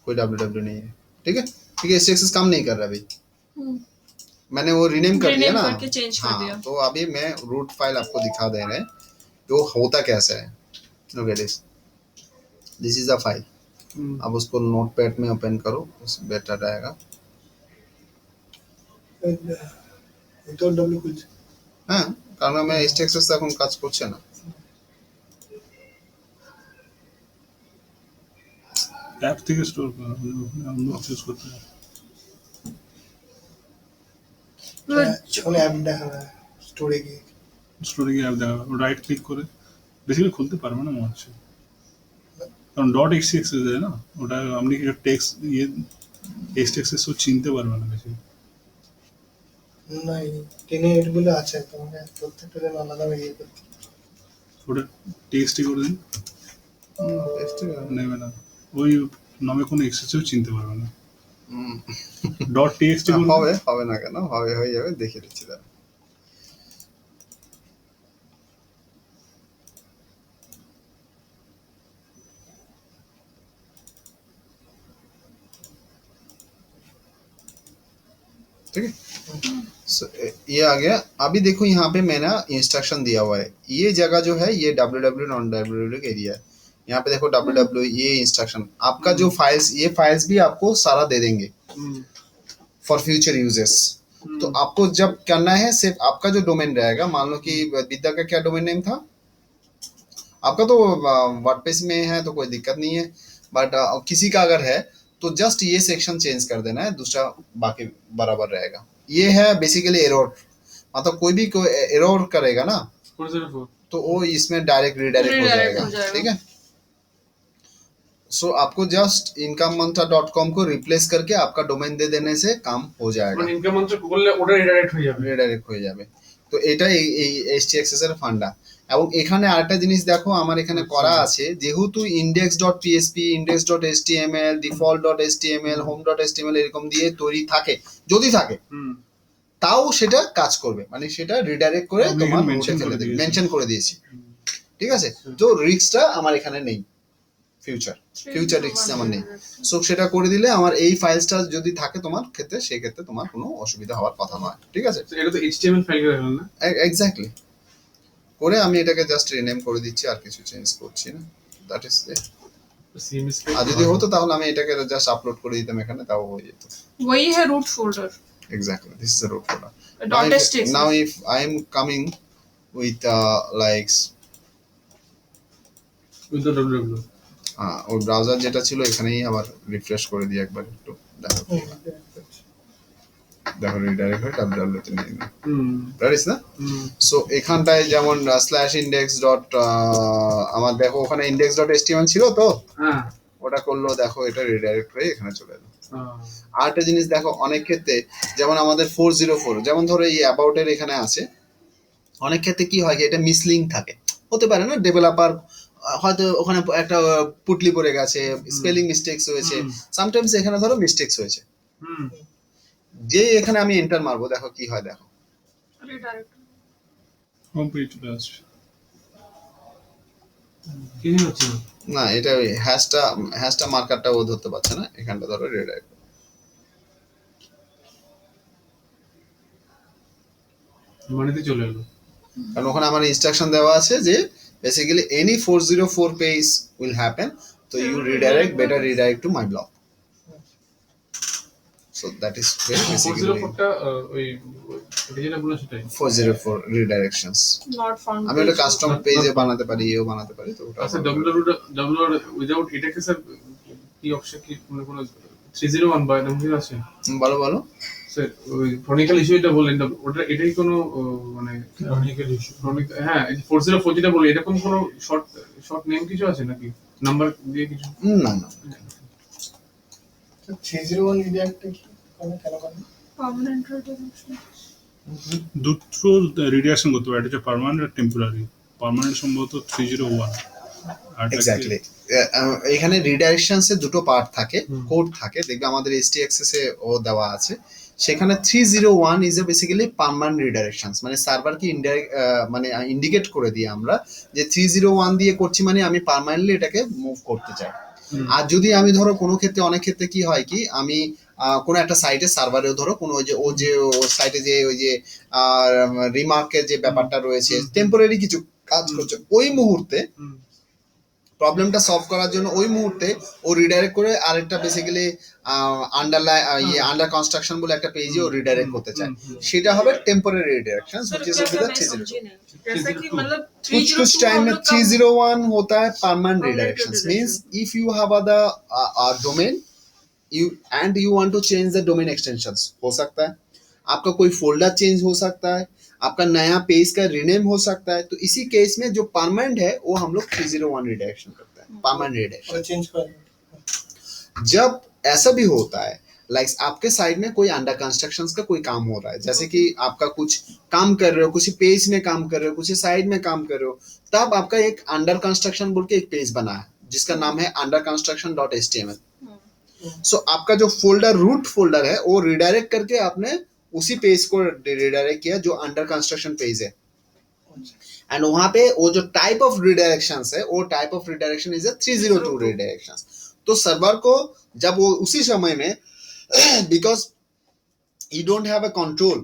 Speaker 1: कोई www नहीं है, ठीक है, क्योंकि htxs काम नहीं कर रहा अभी। मैंने वो रीनेम कर दिया
Speaker 3: Rename
Speaker 1: ना,
Speaker 3: करके change कर दिया।
Speaker 1: तो अभी मैं रूट फाइल आपको दिखा दे रहे हैं वो होता कैसे है। Look at this is a file. अब उसको नोटपैड में ओपन करो, उस बेटर रहेगा।
Speaker 5: ভিতর ডব্লিউ খুলছে।
Speaker 1: হ্যাঁ, কারণ আমি htxs এখন কাজ করছে না।
Speaker 2: অ্যাপ থেকে স্টোর করা অন্য চুজ করতে হবে।
Speaker 5: যখন অ্যাপ দেখা হয় স্টোরে গিয়ে
Speaker 2: স্টোরে গিয়ে অ্যাপ দেখা রাইট ক্লিক করে বেসিক্যালি খুলতে পারবে না মনে হচ্ছে, কারণ ডট এক্সএক্সএস আছে না, ওটা আপনি টেক্সট এক্সএক্সএস ও চিনতে পারবে না বেশি।
Speaker 5: না, এই টেনে এটগুলো আছে, তোমাকে প্রত্যেকটা যেন আলাদা ইয়ে করতে
Speaker 2: ওটা টেক্সটই করে দিন,
Speaker 1: হুম,
Speaker 2: নেবে না, ওই নামে কোনো এক্সএসও চিনতে পারবে না। ডট টেক্সট
Speaker 1: হবে হবে না কেন, হবে, হয়ে যাবে, দেখে দিচ্ছি দাঁড়া। ठीक है, So, ये आ गया। अभी देखो यहाँ पे मैंने इंस्ट्रक्शन दिया हुआ है, ये जगह जो है ये www नॉन www का एरिया है। यहाँ पे देखो www, ये इंस्ट्रक्शन आपका जो फाइल्स, ये फाइल्स भी आपको सारा दे देंगे फॉर फ्यूचर यूजेस। तो आपको जब करना है सिर्फ आपका जो डोमेन रहेगा, मान लो कि विद्या का क्या डोमेन नेम था आपका, तो वर्डप्रेस में है तो कोई दिक्कत नहीं है, बट किसी का अगर है तो जस्ट ये सेक्शन चेंज कर देना है, दूसरा बाकी बराबर रहेगा। ये है बेसिकली एरर, मतलब कोई भी कोई एरर करेगा ना
Speaker 6: 404
Speaker 1: तो वो इसमें डायरेक्ट रिडायरेक्ट हो
Speaker 3: Redirect
Speaker 1: जाएगा,
Speaker 3: हो जाएगा।
Speaker 1: ठीक है। सो आपको जस्ट incommantra.com को रिप्लेस करके आपका डोमेन दे देने से काम हो जाएगा,
Speaker 6: মানে ইনকাম মঞ্চ করলে ওটা রিডাইরেক্ট হয়ে যাবে।
Speaker 1: রিডাইরেক্ট হয়ে যাবে। তো এটা এই HTXS এর ফান্ডা। এবং এখানে আরেকটা জিনিস দেখো, আমার এখানে করা আছে, যেহেতু index.php, index.html, default.html, home.html এরকম দিয়ে তৈরি থাকে, যদি থাকে তাও সেটা কাজ করবে, মানে সেটা রিডাইরেক্ট করে
Speaker 2: আমি
Speaker 1: তোমার
Speaker 2: এখানে
Speaker 1: নোটে
Speaker 2: mention
Speaker 1: ফেলে
Speaker 2: করে
Speaker 1: দেবে,
Speaker 2: দিয়েছি।
Speaker 1: মেনশন করে দিয়েছি, ঠিক আছে। তো রিস্কটা আমার এখানে নেই, ফিউচার রিস্ক আমার নেই। সো সেটা করে দিলে আমার এই ফাইলসটা যদি থাকে তোমার ক্ষেত্রে, সেই ক্ষেত্রে তোমার কোনো অসুবিধা হওয়ার কথা নয়, ঠিক আছে।
Speaker 6: তো এটা তো এইচটিএমএল ফাইল করে গেল না?
Speaker 1: এক্স্যাক্টলি, করে আমি এটাকে জাস্ট রিনেম করে দিচ্ছি, আর কিছু চেঞ্জ করছি না, দ্যাট ইজ ইট।
Speaker 6: সিএমএস
Speaker 1: আর যদি হতো তাহলে আমি এটাকে জাস্ট আপলোড করে দিতাম এখানে, তাও হয়ে যেত।
Speaker 3: वही है root folder
Speaker 1: Exactly, this is the root folder.
Speaker 3: .html।
Speaker 1: Now if I am coming with likes,
Speaker 6: with WW
Speaker 1: or browser যেটা ছিল এখানেই আবার রিফ্রেশ করে দিই একবার, একটু দেখো, দেখো রিডাইরেক্ট হয়ে www তে নিয়ে নিই, রাইট না। সো এখানটায় যেমন স্ল্যাশ ইন্ডেক্স ডট, আমার দেখো ওখানে ইন্ডেক্স ডট html ছিল, তো
Speaker 6: হ্যাঁ
Speaker 1: ওটা করলো, দেখো এটা রিডাইরেক্ট হয়ে এখানে চলে এলো। আরেকটা জিনিস দেখো, অনেক ক্ষেত্রে যেমন আমাদের 404, যেমন ধরো এই অ্যাবাউট এর এখানে আছে, অনেক ক্ষেত্রে কি হয়, এটা মিসলিঙ্ক থাকে, হতে পারে না, ডেভেলপার হয়তো ওখানে একটা পুটলি পড়ে গেছে, স্পেলিং মিস্টেকস হয়েছে, সামটাইমস এখানে ধরো মিস্টেকস হয়েছে, যে এখানে আমি এন্টার মারবো, দেখো কি হয়, দেখো
Speaker 3: रिडायरेक्ट
Speaker 2: হোম পেজ চলে আসবে।
Speaker 6: কি হচ্ছে না?
Speaker 1: না, এটা ওই হ্যাশটা মার্কারটা ও ধরতে পারছে না, এখানটা ধরো রিডাইরেক্ট,
Speaker 6: মানেতে চলে এলো।
Speaker 1: কারণ ওখানে আমার ইনস্ট্রাকশন দেওয়া আছে যে basically any 404 page will happen, তো you redirect, better redirect to my blog. So that is basically
Speaker 6: 404 টা ওই এটা যেটা বললাম সেটাই।
Speaker 1: 404 রিডাইরেকশনস।
Speaker 3: नॉट फाउंड
Speaker 1: আমি ওটা কাস্টম পেজে বানাতে পারি, এও বানাতে পারি, তো ওটা
Speaker 6: আচ্ছা ডব্লিউডব্লিউ উইদাউট এটাকে স্যার কি অপশন, কি মানে কোনো 301 বা এরকম কিছু আছে
Speaker 1: বলো বলো।
Speaker 6: স্যার? ওই ক্রনিক্যাল ইস্যুটা বললেন, ওটা এটাই কোনো মানে
Speaker 4: ক্রনিক্যাল ইস্যু।
Speaker 6: হ্যাঁ, এই যে 404 যেটা বললেন, এরকম কোনো শর্ট নেম কিছু আছে নাকি, নাম্বার দিয়ে কিছু?
Speaker 1: না না,
Speaker 5: 301 রিডাইরেক্টটা কি করে, কেন করে?
Speaker 3: परमानेंट रिडायरेक्शन
Speaker 2: দুটো রিডিরেকশন করতে পারে, এটা হচ্ছে পার্মানেন্ট আর টেম্পোরারি। পার্মানেন্ট সম্ভবত 301, আর
Speaker 1: এক্স্যাক্টলি। এখানে রিডাইরেকশনস এর দুটো পার্ট থাকে, কোড থাকে, দেখবে আমাদের HTXS এ ও দেওয়া আছে। সেখানে 301 ইজ এ বেসিক্যালি পার্মানেন্ট রিডাইরেকশনস, মানে সার্ভারকে ইনডাইরেক্ট মানে ইন্ডিকেট করে দিই আমরা যে 301 দিয়ে করছি, মানে আমি পার্মানেন্টলি এটাকে মুভ করতে চাই। আর যদি আমি ধরো কোনো ক্ষেত্রে, অনেক ক্ষেত্রে কি হয় কি, আমি কোনো একটা সাইটে সার্ভারেও ধরো কোনো ওই যে সাইটে যে ওই যে রিমার্কের যে ব্যাপারটা রয়েছে, টেম্পোরারি কিছু কাজ করছে, ওই মুহূর্তে প্রবলেমটা সলভ করার জন্য ওই মুহূর্তে ও রিডাইরেক্ট করে আরেকটা বেসিক্যালি আন্ডার কনস্ট্রাকশন বলে একটা পেজে ও রিডাইরেক্ট করতে চায়, সেটা হবে temporary redirection
Speaker 3: sir
Speaker 1: which is
Speaker 3: क्या क्या
Speaker 1: विद
Speaker 3: मैं
Speaker 1: 302।
Speaker 3: समझी नहीं, जैसे कि मतलब
Speaker 1: कुछ
Speaker 3: 302
Speaker 1: कुछ टाइम
Speaker 3: हम
Speaker 1: में
Speaker 3: लोग का
Speaker 1: 301 होता है permanent
Speaker 3: Permanent
Speaker 1: redirection,
Speaker 3: redirection.
Speaker 1: Means if you have the domain you want to change the domain extensions, हो सकता है आपका कोई फोल्डर चेंज हो सकता है, आपका नया पेज का रीनेम हो सकता है, तो इसी केस में जो परमानेंट है वो हम लोग 301 रिडायरेक्शन करते हैं, परमानेंट रिडायरेक्शन।
Speaker 5: और चेंज कर
Speaker 1: जब ऐसा भी होता है लाइक आपके साइड में कोई अंडर कंस्ट्रक्शन का कोई काम हो रहा है, जैसे कि आपका कुछ काम कर रहे हो, कुछ पेज में काम कर रहे हो, कुछ साइड में काम कर रहे हो, तब आपका एक अंडर कंस्ट्रक्शन बोल के एक पेज बना है जिसका नाम है अंडर कंस्ट्रक्शन डॉट HTML। सो आपका जो फोल्डर रूट फोल्डर है वो रिडायरेक्ट करके आपने उसी पेज को रिडायरेक्ट किया जो अंडर कंस्ट्रक्शन पेज है, एंड वहां पे वो जो टाइप ऑफ रिडायरेक्शन है वो type of redirection is a 302 redirection. तो सर्वर को जब वो उसी समय में because you don't have a control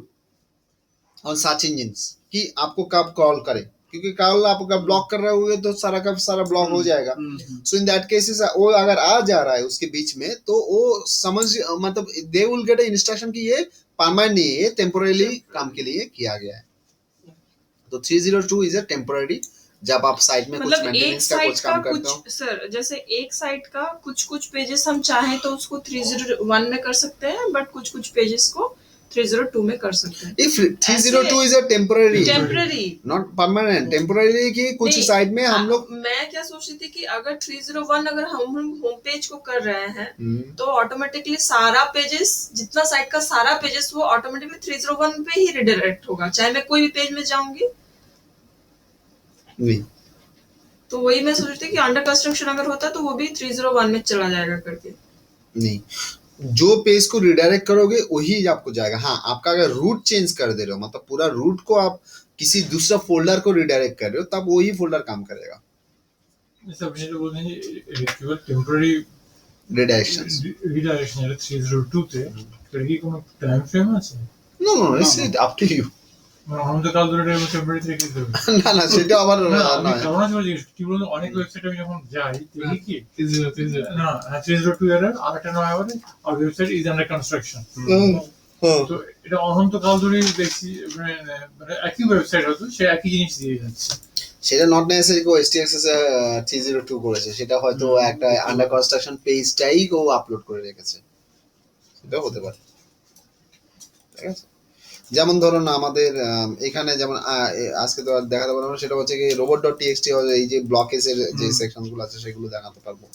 Speaker 1: on search engines कि आपको कब कॉल करे, क्योंकि कॉल आपका ब्लॉक कर रहे होगे तो सारा का सारा ब्लॉक हो जाएगा। सो इन दैट केसेस वो अगर आ जा रहा है उसके बीच में तो वो समझ मतलब दे विल गेट इंस्ट्रक्शन कि ये परमानेंट नहीं है, ये टेम्पोररी काम के लिए किया गया है। तो 302 इज अ टेम्पोररी, जब आप साइट में कुछ
Speaker 3: मतलब एक
Speaker 1: मेंटेनेंस का
Speaker 3: साइट
Speaker 1: कुछ
Speaker 3: का
Speaker 1: काम करते हो।
Speaker 3: कुछ सर जैसे एक साइट का कुछ कुछ पेजेस हम चाहें तो उसको 301 में कर सकते हैं, बट कुछ कुछ पेजेस को 302 में कर सकते हैं।
Speaker 1: If 302 is a temporary,
Speaker 3: temporary
Speaker 1: not permanent, temporary की कुछ
Speaker 3: नहीं,
Speaker 1: साइड में हम लोग
Speaker 3: मैं क्या सोच रही थी कि अगर 301 अगर हम होम पेज को कर रहे हैं तो ऑटोमेटिकली सारा पेजेस जितना साइट का सारा पेजेस वो ऑटोमेटिकली 301 पे ही रिडायरेक्ट होगा, चाहे मैं कोई भी पेज में जाऊंगी।
Speaker 1: नहीं,
Speaker 3: तो वही मैं सोच रही थी कि अंडर कंस्ट्रक्शन अगर होता तो वो भी 301 में चला जाएगा करके।
Speaker 1: नहीं, जो पेज को रिडायरेक्ट करोगे वही आपको जाएगा। हाँ, आपका अगर रूट चेंज कर दे रहे हो, मतलब पूरा रूट को आप किसी दूसरा फोल्डर को रिडायरेक्ट कर रहे हो, तब वही फोल्डर काम करेगा।
Speaker 4: सब जो बोल रहे हैं केवल टेम्पररी
Speaker 1: रिडायरेक्शन
Speaker 4: রিডাইরেকশন এর 302 তে এর কি কোনো টাইম ফ্রেম আছে?
Speaker 1: No no it's up to you.
Speaker 4: মানে অনন্তকাল ধরে টেম্পররি থেকে দিতে হবে?
Speaker 1: না না, সেটা আবার
Speaker 4: না, আমি
Speaker 1: নয়।
Speaker 4: কেমন আছে জিজ্ঞেস কি বলুন, অনেক ওয়েবসাইটে আমি যখন যাই দেখি কি না 302 এরর আর একটা নয় হবে আর ওয়েবসাইট ইজ আন্ডার কনস্ট্রাকশন। তো এটা অনন্তকাল ধরে দেখছি মানে একই ওয়েবসাইট হতো সে একই জিনিস দিয়ে যাচ্ছে।
Speaker 1: সেটা নট নেসেসারি কো HTXS 302 করেছে, সেটা হয়তো একটা আন্ডার কনস্ট্রাকশন পেজটাই ও আপলোড করে রেখেছে, সেটা হতে পারে। ঠিক আছে, যেমন ধরুন আমাদের এখানে যেমন আজকে তো আর দেখাতে পারবো না, সেটা হচ্ছে কি robot.txt এই যে ব্লকেজের যে সেকশনগুলো আছে সেগুলো দেখাতে পারবো।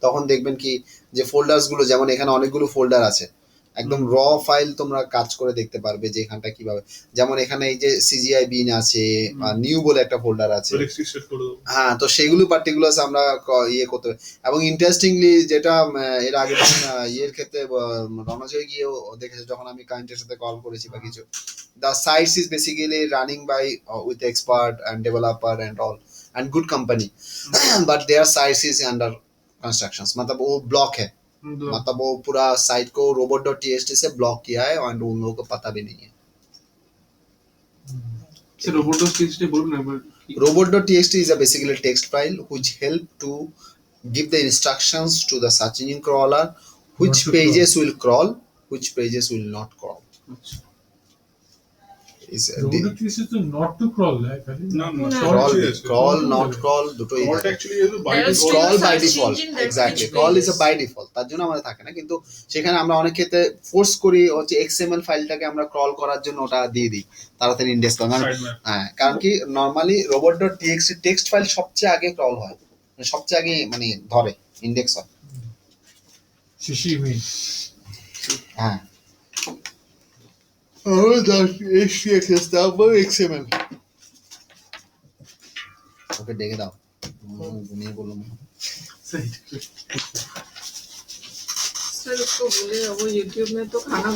Speaker 1: তখন দেখবেন কি যে ফোল্ডার্স গুলো, যেমন এখানে অনেকগুলো ফোল্ডার আছে, একদম র ফাইল তোমরা কাজ করে দেখতে পারবে যে এখানটা কিভাবে, যেমন এখানে এই যে CGI bin আছে, নিউ বলে একটা ফোল্ডার আছে,
Speaker 2: রেস্ট্রিক্টেড করে দেবো।
Speaker 1: হ্যাঁ, তো সেইগুলো পার্টিকুলার আমরা ইয়ে করতে পারি। এবং ইন্টারেস্টিংলি যেটা এর আগে ইয়ের ক্ষেত্রে রণজয় গিয়েও দেখেছে, যখন আমি ক্লায়েন্টের সাথে কল করেছি বা কিছু, the sites is basically running by with expert and developer and all and good company, but there sites is under construction, मतलब वो ब्लॉक है, मतलब वो पूरा साइट को robot.txt से ब्लॉक किया है और उन लोगों को पता भी नहीं है।
Speaker 6: सर robot.txt बोलूं ना একবার কি?
Speaker 1: Robot.txt is a basically text file which help to give the instructions to the search engine crawler which
Speaker 4: Not to
Speaker 1: pages will crawl, which pages will not crawl.
Speaker 6: আচ্ছা
Speaker 1: Is
Speaker 4: রোবট কিছু তো not to crawl দেয় খালি
Speaker 2: না না
Speaker 3: না,
Speaker 1: crawl,
Speaker 2: সবই আছে।
Speaker 1: crawl, not crawl, দুটোই
Speaker 2: Crawl
Speaker 1: থাকে।
Speaker 2: actually is by
Speaker 3: There is
Speaker 2: default.
Speaker 1: Crawl by
Speaker 3: search
Speaker 1: default,
Speaker 3: engine that
Speaker 1: exactly.
Speaker 3: which
Speaker 1: Crawl is a
Speaker 3: pages-
Speaker 1: by default, তার জন্য আমাদের থাকে না, কিন্তু সেখানে আমরা অনেক ক্ষেত্রে ফোর্স করি হচ্ছে XML ফাইলটাকে আমরা ক্রল করার জন্য ওটা দিয়ে দিই তাড়াতাড়ি ইন্ডেক্স করার।
Speaker 2: Sitemap.
Speaker 1: হ্যাঁ, কারণ কি নরমালি robot.txt টেক্সট ফাইল সবচেয়ে আগে ক্রল হয়, মানে সবচেয়ে আগে মানে ধরে ইন্ডেক্স হয়।
Speaker 4: শিশি মি
Speaker 1: হ্যাঁ, HTXS তারপর XML। ওকে ডেকে দাও, ঘুমিয়ে বললাম।
Speaker 3: सर उसको बोले वो यूट्यूब में तो खाना